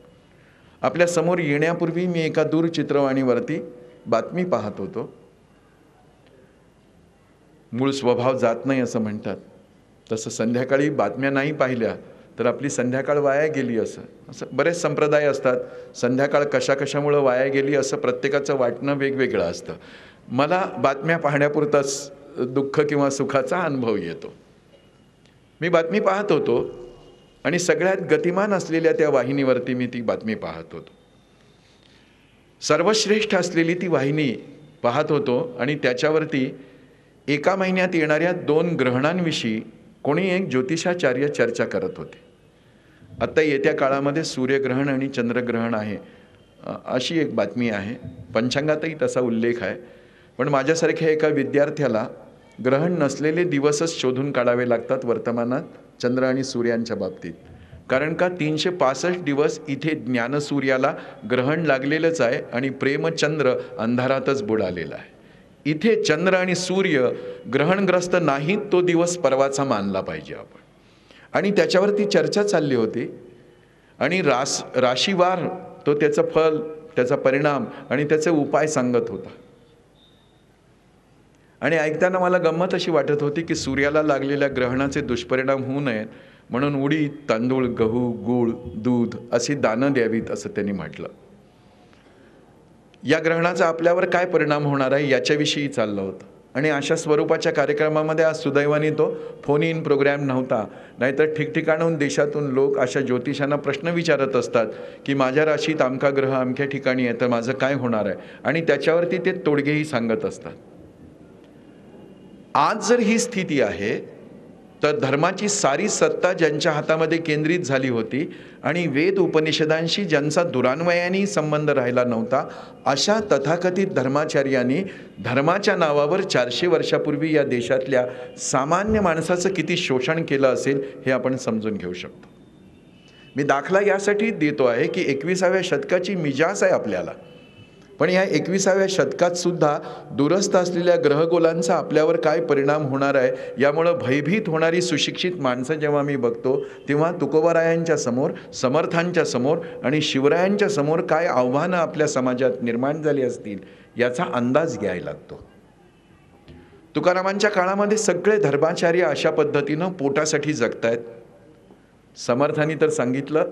आपल्या समोर येण्यापूर्वी मी एका दूरचित्रवाणीवरती बातमी पाहत होतो. मूळ स्वभाव जात नाही असं म्हणतात, तसं संध्याकाळी बातम्या नाही पाहिल्या तर आपली संध्याकाळ वाया गेली असं बरेच संप्रदाय असतात. संध्याकाळ कशामुळं वाया गेली असं प्रत्येकाचं वाटणं वेगवेगळं असतं. मला बातम्या पाहण्यापुरताच दुःख किंवा सुखाचा अनुभव येतो. मी बातमी पाहत होतो आणि सगळ्यात गतिमान असलेल्या त्या वाहिनीवरती मी ती बातमी पाहत होतो. सर्वश्रेष्ठ असलेली ती वाहिनी पाहत होतो आणि त्याच्यावरती एका महिन्यात येणाऱ्या 2 ग्रहणांविषयी कोणी एक ज्योतिषाचार्य चर्चा करत होते. आत्ता येत्या काळामध्ये सूर्यग्रहण आणि चंद्रग्रहण आहे अशी एक बातमी आहे. पंचांगातही तसा उल्लेख आहे. पण माझ्यासारख्या एका विद्यार्थ्याला ग्रहण नसलेले दिवसच शोधून काढावे लागतात वर्तमानात चंद्र आणि सूर्यांच्या बाबतीत. कारण का 365 दिवस इथे ज्ञानसूर्याला ग्रहण लागलेलंच आहे आणि प्रेमचंद्र अंधारातच बुडालेला आहे. इथे चंद्र आणि सूर्य ग्रहणग्रस्त नाहीत, तो दिवस परवाचा मानला पाहिजे आपण. आणि त्याच्यावरती चर्चा चालली होती आणि राशीवार तो त्याचं फल, त्याचा परिणाम आणि त्याचे उपाय सांगत होता. आणि ऐकताना मला गंमत अशी वाटत होती की सूर्याला लागलेल्या ग्रहणाचे दुष्परिणाम होऊ नयेत म्हणून उडीद, तांदूळ, गहू, गूळ, दूध अशी दानं द्यावीत असं त्यांनी म्हटलं. या ग्रहणाचा आपल्यावर काय परिणाम होणार आहे याच्याविषयी चाललं होतं. आणि अशा स्वरूपाच्या कार्यक्रमामध्ये आज सुदैवाने तो फोन इन प्रोग्रॅम नव्हता. नाहीतर ठिकठिकाणून देशातून लोक अशा ज्योतिषांना प्रश्न विचारत असतात की माझ्या राशीत अमका ग्रह अमक्या ठिकाणी आहे तर माझं काय होणार आहे, आणि त्याच्यावरती ते तोडगेही सांगत असतात. आज जर ही स्थिती आहे तर धर्माची सारी सत्ता ज्यांच्या हातामध्ये केंद्रित झाली होती आणि वेद उपनिषदांशी ज्यांचा दुरान्वयानेही संबंध राहिला नव्हता अशा तथाकथित धर्माचार्यांनी धर्माच्या नावावर 400 वर्षापूर्वी या देशातल्या सामान्य माणसाचं किती शोषण केलं असेल हे आपण समजून घेऊ शकतो. मी दाखला यासाठी देतो आहे की 21व्या शतकाची मिजाज आहे आपल्याला, पण या 21व्या शतकात सुद्धा दूरस्थ असलेल्या ग्रहगोलांचा आपल्यावर काय परिणाम होणार आहे यामुळं भयभीत होणारी सुशिक्षित माणसं जेव्हा मी बघतो तेव्हा तुकोबारायांच्या समोर, समर्थांच्या समोर आणि शिवरायांच्या समोर काय आव्हानं आपल्या समाजात निर्माण झाली असतील याचा अंदाज घ्यायला लागतो. तुकारामांच्या काळामध्ये सगळे धर्माचार्य अशा पद्धतीनं पोटासाठी जगतायत. समर्थांनी तर सांगितलं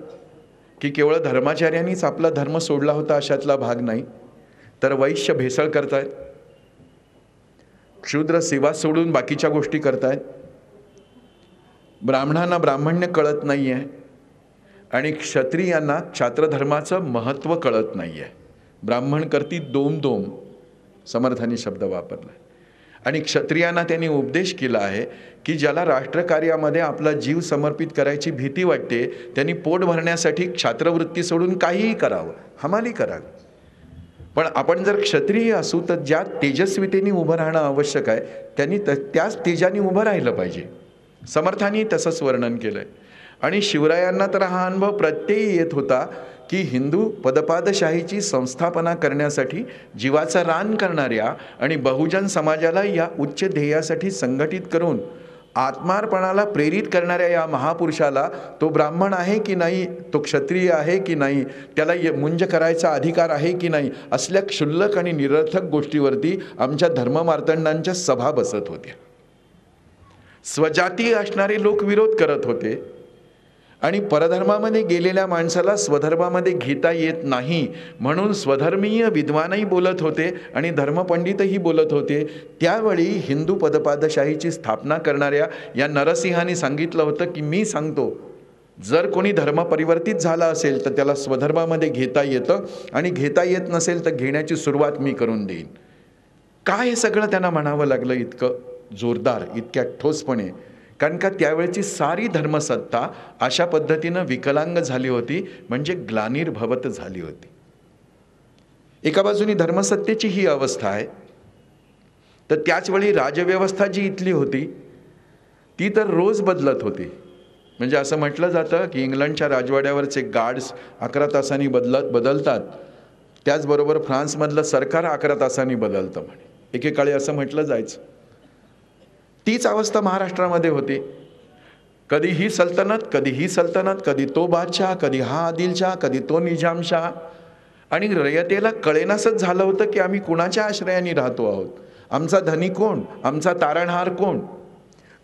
की केवळ धर्माचार्यांनीच आपला धर्म सोडला होता अशातला भाग नाही, तर वैश्य भेसळ करतायत, क्षुद्र सेवा सोडून बाकीच्या गोष्टी करतायत, ब्राह्मणांना ब्राह्मण्य कळत नाही आहे आणि क्षत्रियांना क्षात्रधर्माचं महत्त्व कळत नाही आहे. ब्राह्मण करती दोम दोम समर्थांनी शब्द वापरला आणि क्षत्रियांना त्यांनी उपदेश केला आहे की ज्याला राष्ट्रकार्यामध्ये आपला जीव समर्पित करायची भीती वाटते त्यांनी पोट भरण्यासाठी क्षात्रवृत्ती सोडून काहीही करावं, हमाली करावी. पण आपण जर क्षत्रिय असू तर ज्या तेजस्वितेने उभं राहणं आवश्यक आहे त्यांनी त्याच तेजाने उभं राहिलं पाहिजे. समर्थांनी तसंच वर्णन केलं आहे. आणि शिवरायांना तर हा अनुभव प्रत्ययी येत होता की हिंदू पदपादशाहीची संस्थापना करण्यासाठी जीवाचं रान करणाऱ्या आणि बहुजन समाजाला या उच्च ध्येयासाठी संघटित करून आत्मार्पणाला प्रेरित करणाऱ्या या महापुरुषाला तो ब्राह्मण आहे की नाही, तो क्षत्रिय आहे की नाही, त्याला मुंज करायचा अधिकार आहे की नाही, असल्या क्षुल्लक आणि निरर्थक गोष्टीवरती आमच्या धर्ममार्तंडांच्या सभा बसत होत्या. स्वजातीय असणारे लोक विरोध करत होते आणि परधर्मामध्ये गेलेल्या माणसाला स्वधर्मामध्ये घेता येत नाही म्हणून स्वधर्मीय विद्वानही बोलत होते आणि धर्मपंडितही बोलत होते. त्यावेळी हिंदू पदपादशाहीची स्थापना करणाऱ्या या नरसिंहांनी सांगितलं होतं की मी सांगतो जर कोणी धर्मपरिवर्तित झाला असेल तर त्याला स्वधर्मामध्ये घेता येतं आणि घेता येत नसेल तर घेण्याची सुरुवात मी करून देईन. काय हे सगळं त्यांना म्हणावं लागलं इतकं जोरदार, इतक्या ठोसपणे? कारण का त्यावेळची सारी धर्मसत्ता अशा पद्धतीनं विकलांग झाली होती, म्हणजे ग्लानिर्भवत झाली होती. एका बाजूनी धर्मसत्तेची ही अवस्था आहे तर त्याचवेळी राजव्यवस्था जी इथली होती ती तर रोज बदलत होती. म्हणजे असं म्हटलं जातं की इंग्लंडच्या राजवाड्यावरचे गार्ड्स 11 तासांनी बदलतात, त्याचबरोबर फ्रान्समधलं सरकार 11 तासांनी बदलतं म्हणे. एकेकाळी असं म्हटलं जायचं. तीच अवस्था महाराष्ट्रामध्ये होती. कधी ही सल्तनत, कधी ही सल्तनत, कधी तो बादशाह, कधी हा आदिलशाह, कधी तो निजामशाह. आणि रयतेला कळेनासच झालं होतं की आम्ही कुणाच्या आश्रयाने राहतो आहोत. आमचा धनी कोण, आमचा तारणहार कोण?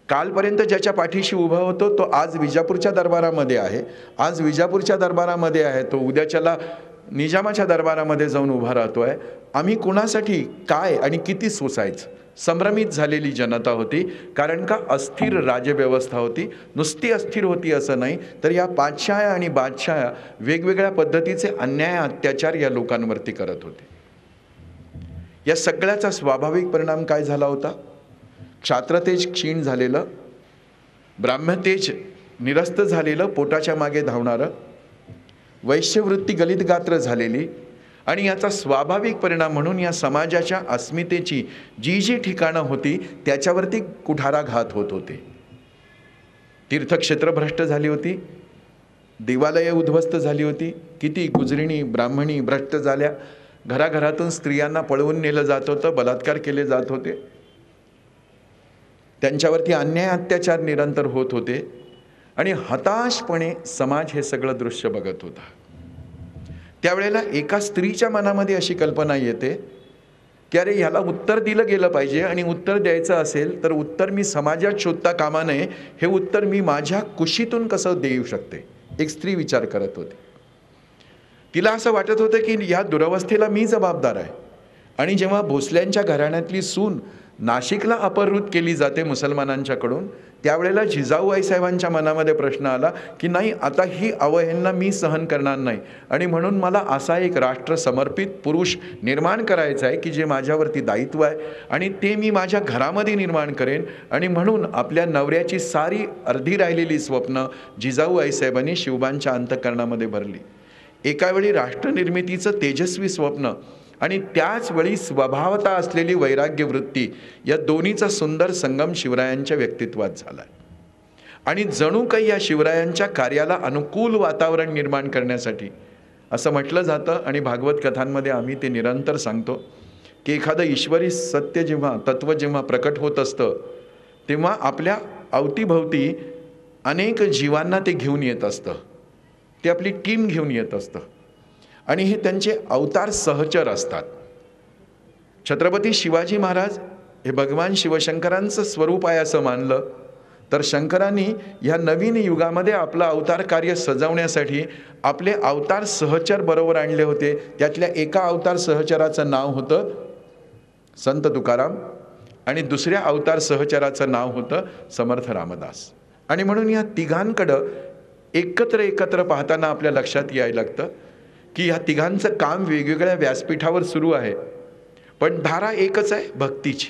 कालपर्यंत ज्याच्या पाठीशी उभा होतो तो आज विजापूरच्या दरबारामध्ये आहे, आज विजापूरच्या दरबारामध्ये आहे, तो उद्याच्याला निजामाच्या दरबारामध्ये जाऊन उभा राहतो आहे. आम्ही कुणासाठी काय आणि किती सोसायचं? संभ्रमित झालेली जनता होती. कारण का? अस्थिर राजव्यवस्था होती. नुसती अस्थिर होती असं नाही, तर या पातशाह्या आणि बादशाह्या वेगवेगळ्या पद्धतीचे अन्याय अत्याचार या लोकांवरती करत होते. या सगळ्याचा स्वाभाविक परिणाम काय झाला होता? क्षात्रतेज क्षीण झालेलं, ब्राह्मतेज निरस्त झालेलं, पोटाच्या मागे धावणारं, वैश्यवृत्ती गलित गात्र झालेली, आणि याचा स्वाभाविक परिणाम म्हणून या समाजाच्या अस्मितेची जी जी ठिकाणं होती त्याच्यावरती कुठाराघात होत होते. तीर्थक्षेत्र भ्रष्ट झाली होती, देवालये उद्ध्वस्त झाली होती, किती गुजरिणी ब्राह्मणी भ्रष्ट झाल्या, घराघरातून स्त्रियांना पळवून नेलं जात होतं, बलात्कार केले जात होते, त्यांच्यावरती अन्याय अत्याचार निरंतर होत होते. आणि हताशपणे समाज हे सगळं दृश्य बघत होता. त्यावेळेला एका स्त्रीच्या मनामध्ये अशी कल्पना येते की अरे ह्याला उत्तर दिलं गेलं पाहिजे, आणि उत्तर द्यायचं असेल तर उत्तर मी समाजात शोधता कामा नये, हे उत्तर मी माझ्या कुशीतून कसं देऊ शकते, एक स्त्री विचार करत होती. तिला असं वाटत होतं की ह्या दुरवस्थेला मी जबाबदार आहे. आणि जेव्हा भोसल्यांच्या घराण्यातली सून नाशिकला अपहृत केली जाते मुसलमानांच्याकडून, त्यावेळेला जिजाऊ आईसाहेबांच्या मनामध्ये प्रश्न आला की नाही, आता ही अवहेलना मी सहन करणार नाही, आणि म्हणून मला असा एक राष्ट्र समर्पित पुरुष निर्माण करायचा आहे की जे माझ्यावरती दायित्व आहे, आणि ते मी माझ्या घरामध्ये निर्माण करेन. आणि म्हणून आपल्या नवऱ्याची सारी अर्धी राहिलेली स्वप्न जिजाऊ आईसाहेबांनी शिवबांच्या अंतःकरणामध्ये भरली. एकावेळी राष्ट्रनिर्मितीचं तेजस्वी स्वप्न आणि त्याचवेळी स्वभावता असलेली वैराग्य वृत्ती, या दोन्हीचा सुंदर संगम शिवरायांच्या व्यक्तित्वात झाला. आणि जणू काही या शिवरायांच्या कार्याला अनुकूल वातावरण निर्माण करण्यासाठी असं म्हटलं जातं, आणि भागवत कथांमध्ये आम्ही ते निरंतर सांगतो की एखादं ईश्वरी सत्य जेव्हा तत्व जेव्हा प्रकट होत असतं तेव्हा आपल्या अवतीभवती अनेक जीवांना ते घेऊन येत असतं, ते आपली टीम घेऊन येत असतं, आणि हे त्यांचे अवतार सहचर असतात. छत्रपती शिवाजी महाराज हे भगवान शिवशंकरांचं स्वरूप आहे असं मानलं, तर शंकरांनी ह्या नवीन युगामध्ये आपलं अवतार कार्य सजवण्यासाठी आपले अवतार सहचर बरोबर आणले होते. त्यातल्या एका अवतार सहचराचं नाव होतं संत तुकाराम, आणि दुसऱ्या अवतार सहचराचं नाव होतं समर्थ रामदास. आणि म्हणून या तिघांकडं एकत्र पाहताना आपल्या लक्षात यायला लागतं की ह्या तिघांचं काम वेगवेगळ्या व्यासपीठावर सुरू आहे, पण धारा एकच आहे, भक्तीची.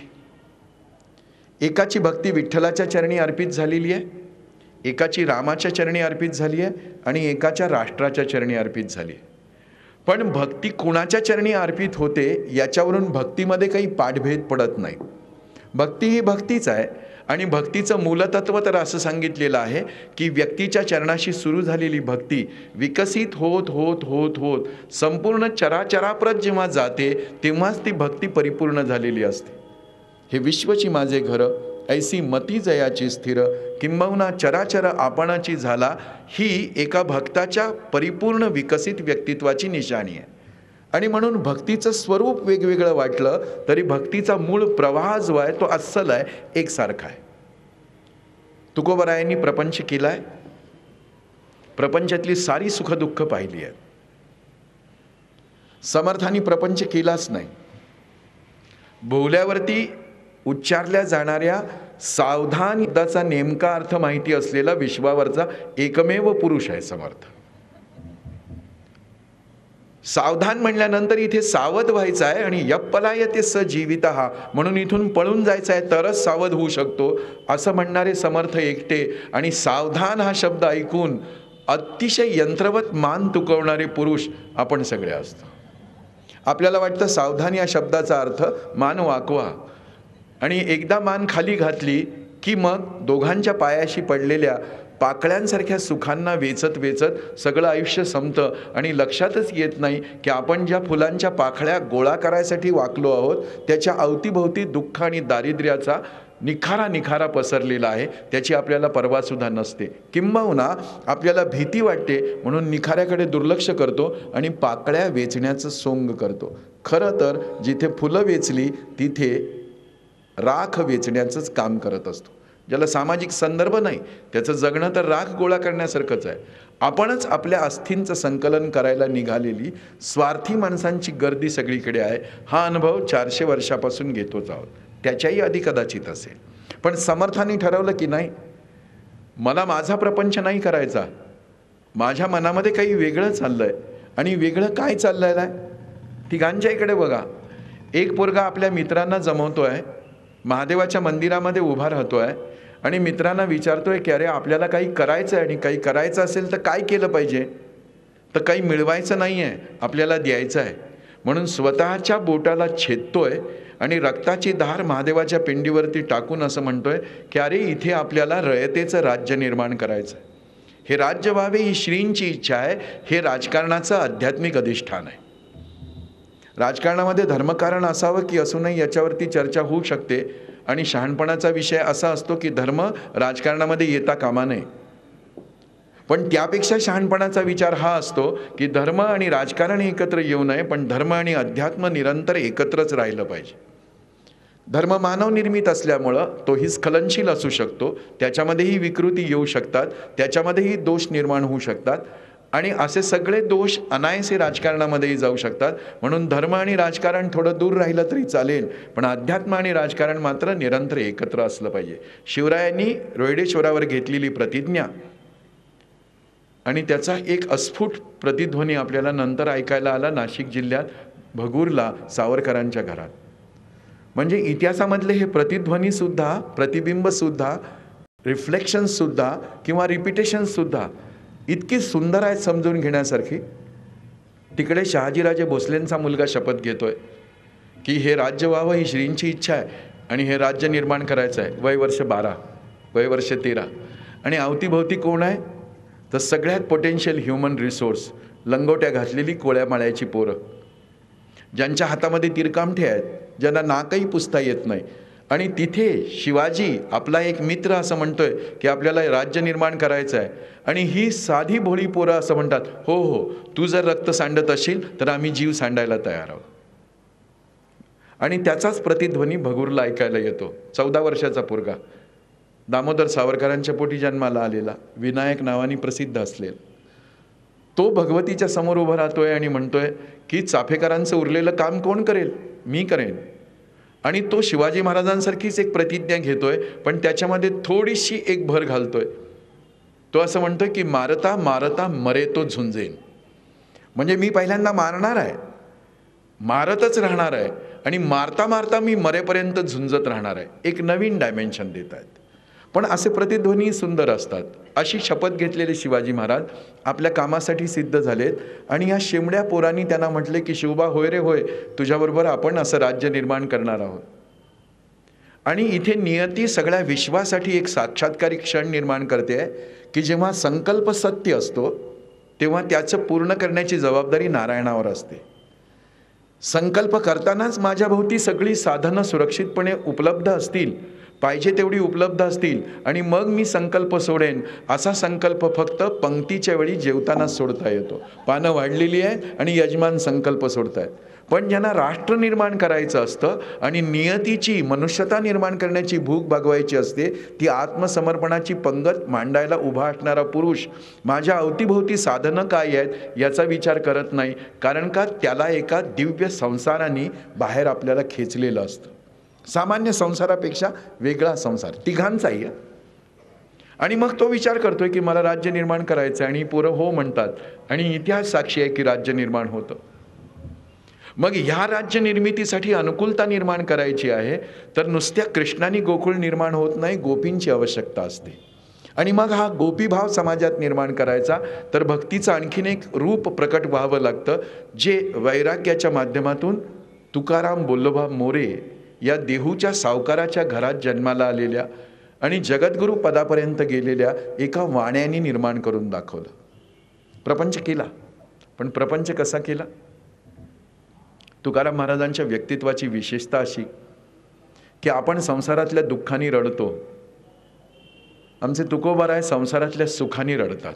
एकाची भक्ती विठ्ठलाच्या चरणी अर्पित झालेली आहे, एकाची रामाच्या चरणी अर्पित झाली आहे, आणि एकाच्या राष्ट्राच्या चरणी अर्पित झाली आहे. पण भक्ती कुणाच्या चरणी अर्पित होते याच्यावरून भक्तीमध्ये काही पाठभेद पडत नाही. भक्ती ही भक्तीच आहे, आणि भक्तीचं मूलतत्व तर असं सांगितलेलं आहे की व्यक्तीच्या चरणाशी सुरू झालेली भक्ती विकसित होत होत होत होत संपूर्ण चराचराप्रत जेव्हा जाते तेव्हाच ती भक्ती परिपूर्ण झालेली असते. हे विश्वची माझे घर, ऐसी मती जयाची स्थिर, किंबहुना चराचर आपणाची झाला, ही एका भक्ताच्या परिपूर्ण विकसित व्यक्तित्वाची निशाणी आहे. आणि म्हणून भक्तीचं स्वरूप वेगवेगळं वाटलं तरी भक्तीचा मूळ प्रवाह जो आहे तो अस्सल आहे, एकसारखा आहे. तुकोबरायांनी प्रपंच केलाय, प्रपंचातली सारी सुखदुःख पाहिली आहे. समर्थांनी प्रपंच केलाच नाही. बोल्यावरती उच्चारल्या जाणाऱ्या सावधान शब्दाचा नेमका अर्थ माहिती असलेला विश्वावरचा एकमेव पुरुष आहे समर्थ. सावधान म्हणल्यानंतर इथे सावध व्हायचं आहे, आणि यप्पलायते स जीवितः, म्हणून इथून पळून जायचं आहे तरच सावध होऊ शकतो असं म्हणणारे समर्थ एकटे. आणि सावधान हा शब्द ऐकून अतिशय यंत्रवत मान तुकवणारे पुरुष आपण सगळे असतो. आपल्याला वाटतं सावधान या शब्दाचा अर्थ मान वाकवा, आणि एकदा मान खाली घातली की मग दोघांच्या पायाशी पडलेल्या पाकळ्यांसारख्या सुखांना वेचत वेचत सगळं आयुष्य संपतं, आणि लक्षातच येत नाही की आपण ज्या फुलांच्या पाकळ्या गोळा करायसाठी वाकलो आहोत त्याच्या अवतीभोवती दुःख आणि दारिद्र्याचा निखारा पसरलेला आहे, त्याची आपल्याला पर्वासुद्धा नसते. किंबहुना आपल्याला भीती वाटते म्हणून निखाऱ्याकडे दुर्लक्ष करतो आणि पाकळ्या वेचण्याचं सोंग करतो. खरं तर जिथे फुलं वेचली तिथे राख वेचण्याचंच काम करत असतो. ज्याला सामाजिक संदर्भ नाही त्याचं जगणं तर राख गोळा करण्यासारखंच आहे. आपणच आपल्या अस्थींचं संकलन करायला निघालेली स्वार्थी माणसांची गर्दी सगळीकडे आहे. हा अनुभव 400 वर्षापासून घेतोच आहोत, त्याच्याही आधी कदाचित असेल. पण समर्थांनी ठरवलं की नाही, मला माझा प्रपंच नाही करायचा, माझ्या मनामध्ये काही वेगळं चाललं आहे. आणि वेगळं काय चाललेलं आहे? तिघांच्या इकडे बघा. एक पोरगा आपल्या मित्रांना जमवतो आहे, महादेवाच्या मंदिरामध्ये उभा राहतो आहे आणि मित्रांना विचारतो आहे की अरे आपल्याला काही करायचं आहे, आणि काही करायचं असेल तर काय केलं पाहिजे? तर काही मिळवायचं नाही आहे, आपल्याला द्यायचं आहे. म्हणून स्वतःच्या बोटाला छेदतोय आणि रक्ताची धार महादेवाच्या पिंडीवरती टाकून असं म्हणतोय की अरे इथे आपल्याला रयतेचं राज्य निर्माण करायचं आहे. हे राज्य व्हावे ही श्रींची इच्छा आहे. हे राजकारणाचं आध्यात्मिक अधिष्ठान आहे. राजकारणामध्ये धर्मकारण असावं की असू नये याच्यावरती चर्चा होऊ शकते. आणि शहाणपणाचा विषय असा असतो की धर्म राजकारणामध्ये येता कामा नये. पण त्यापेक्षा शहाणपणाचा विचार हा असतो की धर्म आणि राजकारण एकत्र येऊ नये, पण धर्म आणि अध्यात्म निरंतर एकत्रच राहिलं पाहिजे. धर्म मानवनिर्मित असल्यामुळं तोही स्खलनशील असू शकतो, त्याच्यामध्येही विकृती येऊ शकतात, त्याच्यामध्येही दोष निर्माण होऊ शकतात. आणि असे सगळे दोष अनायसे राजकारणामध्येही जाऊ शकतात. म्हणून धर्म आणि राजकारण थोडं दूर राहिलं तरी चालेल, पण अध्यात्म आणि राजकारण मात्र निरंतर एकत्र असलं पाहिजे. शिवरायांनी रोहिडेश्वरावर घेतलेली प्रतिज्ञा आणि त्याचा एक अस्फुट प्रतिध्वनी आपल्याला नंतर ऐकायला आला नाशिक जिल्ह्यात भगूरला सावरकरांच्या घरात. म्हणजे इतिहासामधले हे प्रतिध्वनीसुद्धा, प्रतिबिंबसुद्धा, रिफ्लेक्शनसुद्धा किंवा रिपिटेशनसुद्धा इतकी सुंदर आहेत समजून घेण्यासारखी. तिकडे शहाजीराजे भोसलेंचा मुलगा शपथ घेतोय की हे राज्य व्हावं ही श्रींची इच्छा आहे आणि हे राज्य निर्माण करायचं आहे. वय वर्ष 12, वय वर्ष 13. आणि अवतीभोवती कोण आहे? तर सगळ्यात पोटेन्शियल ह्युमन रिसोर्स, लंगोट्या घातलेली कोळ्या माळ्याची पोरं, ज्यांच्या हातामध्ये तिरकामठे आहेत, ज्यांना नाकही पुसता येत नाही. आणि तिथे शिवाजी आपला एक मित्र असं म्हणतोय की आपल्याला राज्य निर्माण करायचं आहे. आणि ही साधी भोळी पोरं असं म्हणतात, हो हो, तू जर रक्त सांडत असशील तर आम्ही जीव सांडायला तयार आहोत. आणि त्याचाच प्रतिध्वनी भगूरला ऐकायला येतो. 14 वर्षाचा पोरगा, दामोदर सावरकरांच्या पोटी जन्माला आलेला, विनायक नावाने प्रसिद्ध असलेला, तो भगवतीच्या समोर उभा राहतोय आणि म्हणतोय की चाफेकरांचं उरलेलं काम कोण करेल? मी करेन. आणि तो शिवाजी महाराजांसारखीच एक प्रतिज्ञा घेतोय, पण त्याच्यामध्ये थोडीशी एक भर घालतोय. तो असं म्हणतोय की मारता मारता मरे तो झुंजेन. म्हणजे मी पहिल्यांदा मारणार आहे, मारतच राहणार आहे, आणि मारता मारता मी मरेपर्यंत झुंजत राहणार आहे. एक नवीन डायमेन्शन देत आहेत. पण असे प्रतिध्वनी सुंदर असतात. अशी शपथ घेतलेले शिवाजी महाराज आपल्या कामासाठी सिद्ध झालेत. आणि या शिमड्या पोरांनी त्यांना म्हटले की शिवबा होय रे होय, तुझ्याबरोबर आपण असं राज्य निर्माण करणार आहोत. आणि इथे नियती सगळ्या विश्वासाठी एक साक्षात्कारी क्षण निर्माण करते की जेव्हा संकल्प सत्य असतो तेव्हा त्याचं पूर्ण करण्याची जबाबदारी नारायणावर असते. संकल्प करतानाच माझ्याभोवती सगळी साधनं सुरक्षितपणे उपलब्ध असतील, पाहिजे तेवढी उपलब्ध असतील, आणि मग मी संकल्प सोडेन, असा संकल्प फक्त पंक्तीच्या वेळी जेवताना सोडता येतो. पानं वाढलेली आहेत आणि यजमान संकल्प सोडतायत. पण ज्यांना राष्ट्र निर्माण करायचं असतं आणि नियतीची, मनुष्यता निर्माण करण्याची भूक भागवायची असते, ती आत्मसमर्पणाची पंगत मांडायला उभा असणारा पुरुष माझ्या अवतीभोवती साधनं काय आहेत याचा विचार करत नाही. कारण का त्याला एका दिव्य संसाराने बाहेर आपल्याला खेचलेलं असतं. सामान्य संसारापेक्षा वेगळा संसार तिघांचाही. आणि मग तो विचार करतोय की मला राज्य निर्माण करायचं आहे, आणि पोरं हो म्हणतात. आणि इतिहास साक्षी आहे की राज्य निर्माण होतं. मग ह्या राज्य निर्मितीसाठी अनुकूलता निर्माण करायची आहे तर नुसत्या कृष्णाने गोकुळ निर्माण होत नाही, गोपींची आवश्यकता असते. आणि मग हा गोपीभाव समाजात निर्माण करायचा तर भक्तीचं आणखीन एक रूप प्रकट व्हावं लागतं, जे वैराग्याच्या माध्यमातून तुकाराम बोल्लोबा मोरे या देहूच्या सावकाराच्या घरात जन्माला आलेल्या आणि जगद्गुरू पदापर्यंत गेलेल्या एका वाण्याने निर्माण करून दाखवलं. प्रपंच केला. पण प्रपंच कसा केला? तुकाराम महाराजांच्या व्यक्तित्वाची विशेषता अशी की आपण संसारातल्या दुःखाने रडतो, आमचे तुकोबाराय संसारातल्या सुखाने रडतात.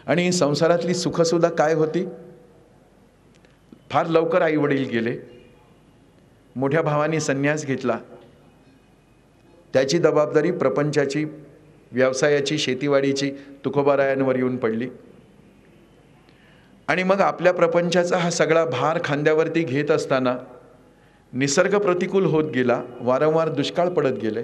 आणि संसारातली सुखसुद्धा काय होती? फार लवकर आई वडील गेले, मोठ्या भावाने संन्यास घेतला, त्याची जबाबदारी प्रपंचाची, व्यवसायाची, शेतीवाडीची तुकोबारायांवर येऊन पडली. आणि मग आपल्या प्रपंचाचा हा सगळा भार खांद्यावरती घेत असताना निसर्ग प्रतिकूल होत गेला, वारंवार दुष्काळ पडत गेले.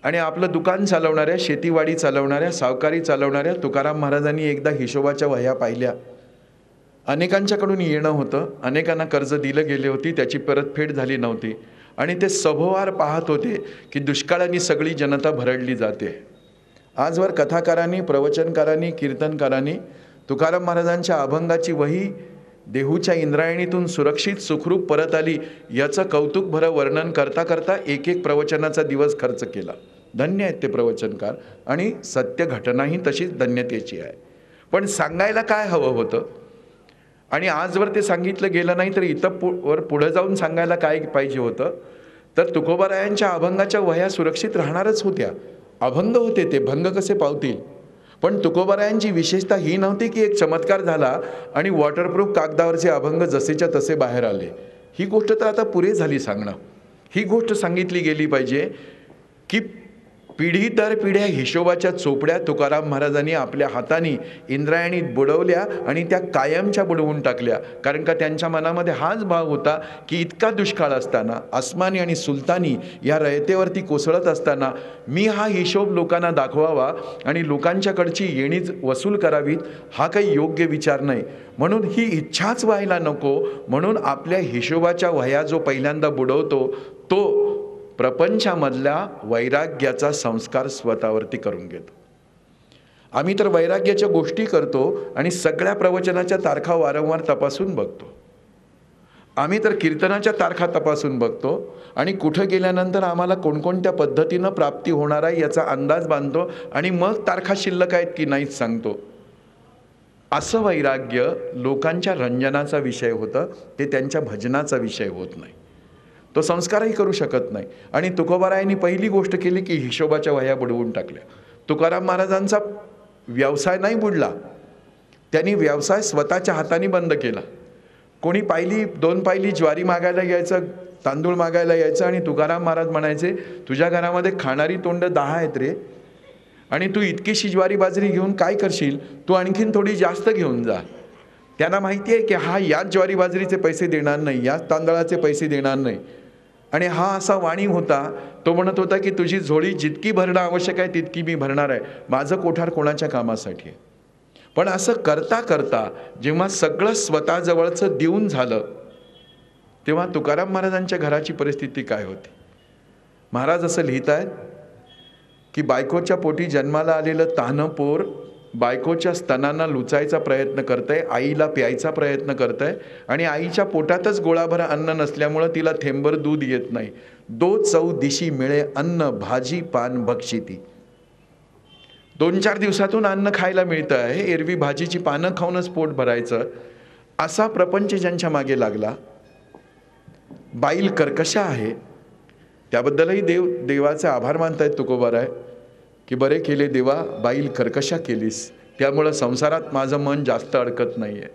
आणि आपलं दुकान चालवणाऱ्या, शेतीवाडी चालवणाऱ्या, सावकारी चालवणाऱ्या तुकाराम महाराजांनी एकदा हिशोबाच्या वह्या पाहिल्या. अनेकांच्याकडून येणं होतं, अनेकांना कर्ज दिलं गेले होती, त्याची परतफेड झाली नव्हती. आणि ते सभोवार पाहत होते की दुष्काळाने सगळी जनता भरडली जाते. आजवर कथाकारांनी, प्रवचनकारांनी, कीर्तनकारांनी तुकाराम महाराजांच्या अभंगाची वही देहूच्या इंद्रायणीतून सुरक्षित सुखरूप परत आली याचं कौतुकभरं वर्णन करता करता एक एक प्रवचनाचा दिवस खर्च केला. धन्य आहेत ते प्रवचनकार आणि सत्य घटनाही तशीच धन्यतेची आहे. पण सांगायला काय हवं होतं आणि आजवर ते सांगितलं गेलं नाही तर इथं पुढं जाऊन सांगायला काय पाहिजे होतं. तर तुकोबारायांच्या अभंगाच्या वह्या सुरक्षित राहणारच होत्या. अभंग होते ते, भंग कसे पावतील. पण तुकोबारायांची विशेषता ही नव्हती की एक चमत्कार झाला आणि वॉटरप्रूफ कागदावरचे अभंग जसेच्या तसे बाहेर आले. ही गोष्ट तर आता पुरे झाली सांगणं. ही गोष्ट सांगितली गेली पाहिजे की पिढी दर पिढ्या हिशोबाच्या चोपड्या तुकाराम महाराजांनी आपल्या हाताने इंद्रायणीत बुडवल्या आणि त्या कायमच्या बुडवून टाकल्या. कारण का त्यांच्या मनामध्ये हाच भाव होता की इतका दुष्काळ असताना, आसमानी आणि सुलतानी या रयतेवरती कोसळत असताना मी हा हिशोब लोकांना दाखवावा आणि लोकांच्याकडची येणीच वसूल करावीत, हा काही योग्य विचार नाही. म्हणून ही इच्छाच व्हायला नको म्हणून आपल्या हिशोबाच्या वह्या जो पहिल्यांदा बुडवतो तो प्रपंचामधल्या वैराग्याचा संस्कार स्वतःवरती करून घेतो. आम्ही तर वैराग्याच्या गोष्टी करतो आणि सगळ्या प्रवचनाच्या तारखा वारंवार तपासून बघतो. आम्ही तर कीर्तनाच्या तारखा तपासून बघतो आणि कुठं गेल्यानंतर आम्हाला कोणकोणत्या पद्धतीनं प्राप्ती होणार आहे याचा अंदाज बांधतो आणि मग तारखा शिल्लक आहेत की नाहीच सांगतो. असं वैराग्य लोकांच्या रंजनाचा विषय होतं, ते त्यांच्या भजनाचा विषय होत नाही. तो संस्कारही करू शकत नाही. आणि तुकोबारायांनी पहिली गोष्ट केली की हिशोबाच्या वह्या बुडवून टाकल्या. तुकाराम महाराजांचा व्यवसाय नाही बुडला, त्यांनी व्यवसाय स्वतःच्या हाताने बंद केला. कोणी दोन पायली ज्वारी मागायला यायचं, तांदूळ मागायला यायचं आणि तुकाराम महाराज म्हणायचे तुझ्या घरामध्ये खाणारी तोंड 10 आहेत रे आणि तू इतकीशी ज्वारी बाजरी घेऊन काय करशील, तू आणखीन थोडी जास्त घेऊन जा. त्यांना माहिती आहे की हा याच ज्वारी बाजरीचे पैसे देणार नाही, याच तांदळाचे पैसे देणार नाही. आणि हा असा वाणी होता. तो म्हणत होता की तुझी झोळी जितकी भरणं आवश्यक आहे तितकी मी भरणार आहे, माझं कोठार कोणाच्या कामासाठी आहे. पण असं करता करता जेव्हा सगळं स्वतःजवळचं देऊन झालं तेव्हा तुकाराम महाराजांच्या घराची परिस्थिती काय होती. महाराज असं लिहित आहेत की बायकोच्या पोटी जन्माला आलेलं तान्हं पोर बायकोच्या स्तनांना लुचायचा प्रयत्न करतंय, आईला प्यायचा प्रयत्न करतंय आणि आईच्या पोटातच गोळाभर अन्न नसल्यामुळं तिला थेंबर दूध येत नाही. 2 चौ दिशी मिळे अन्न भाजी पान भक्षिती. 2-4 दिवसातून अन्न खायला मिळतं आहे, एरवी भाजीची पानं खाऊनच पोट भरायचं. असा प्रपंच ज्यांच्या मागे लागला. बाईल कर्कशा आहे, त्याबद्दलही देवाचे आभार मानतायत तुकोबाराय की बरे केले देवा, बाईल कर्कशा केलीस, त्यामुळं संसारात माझं मन जास्त अडकत नाही आहे.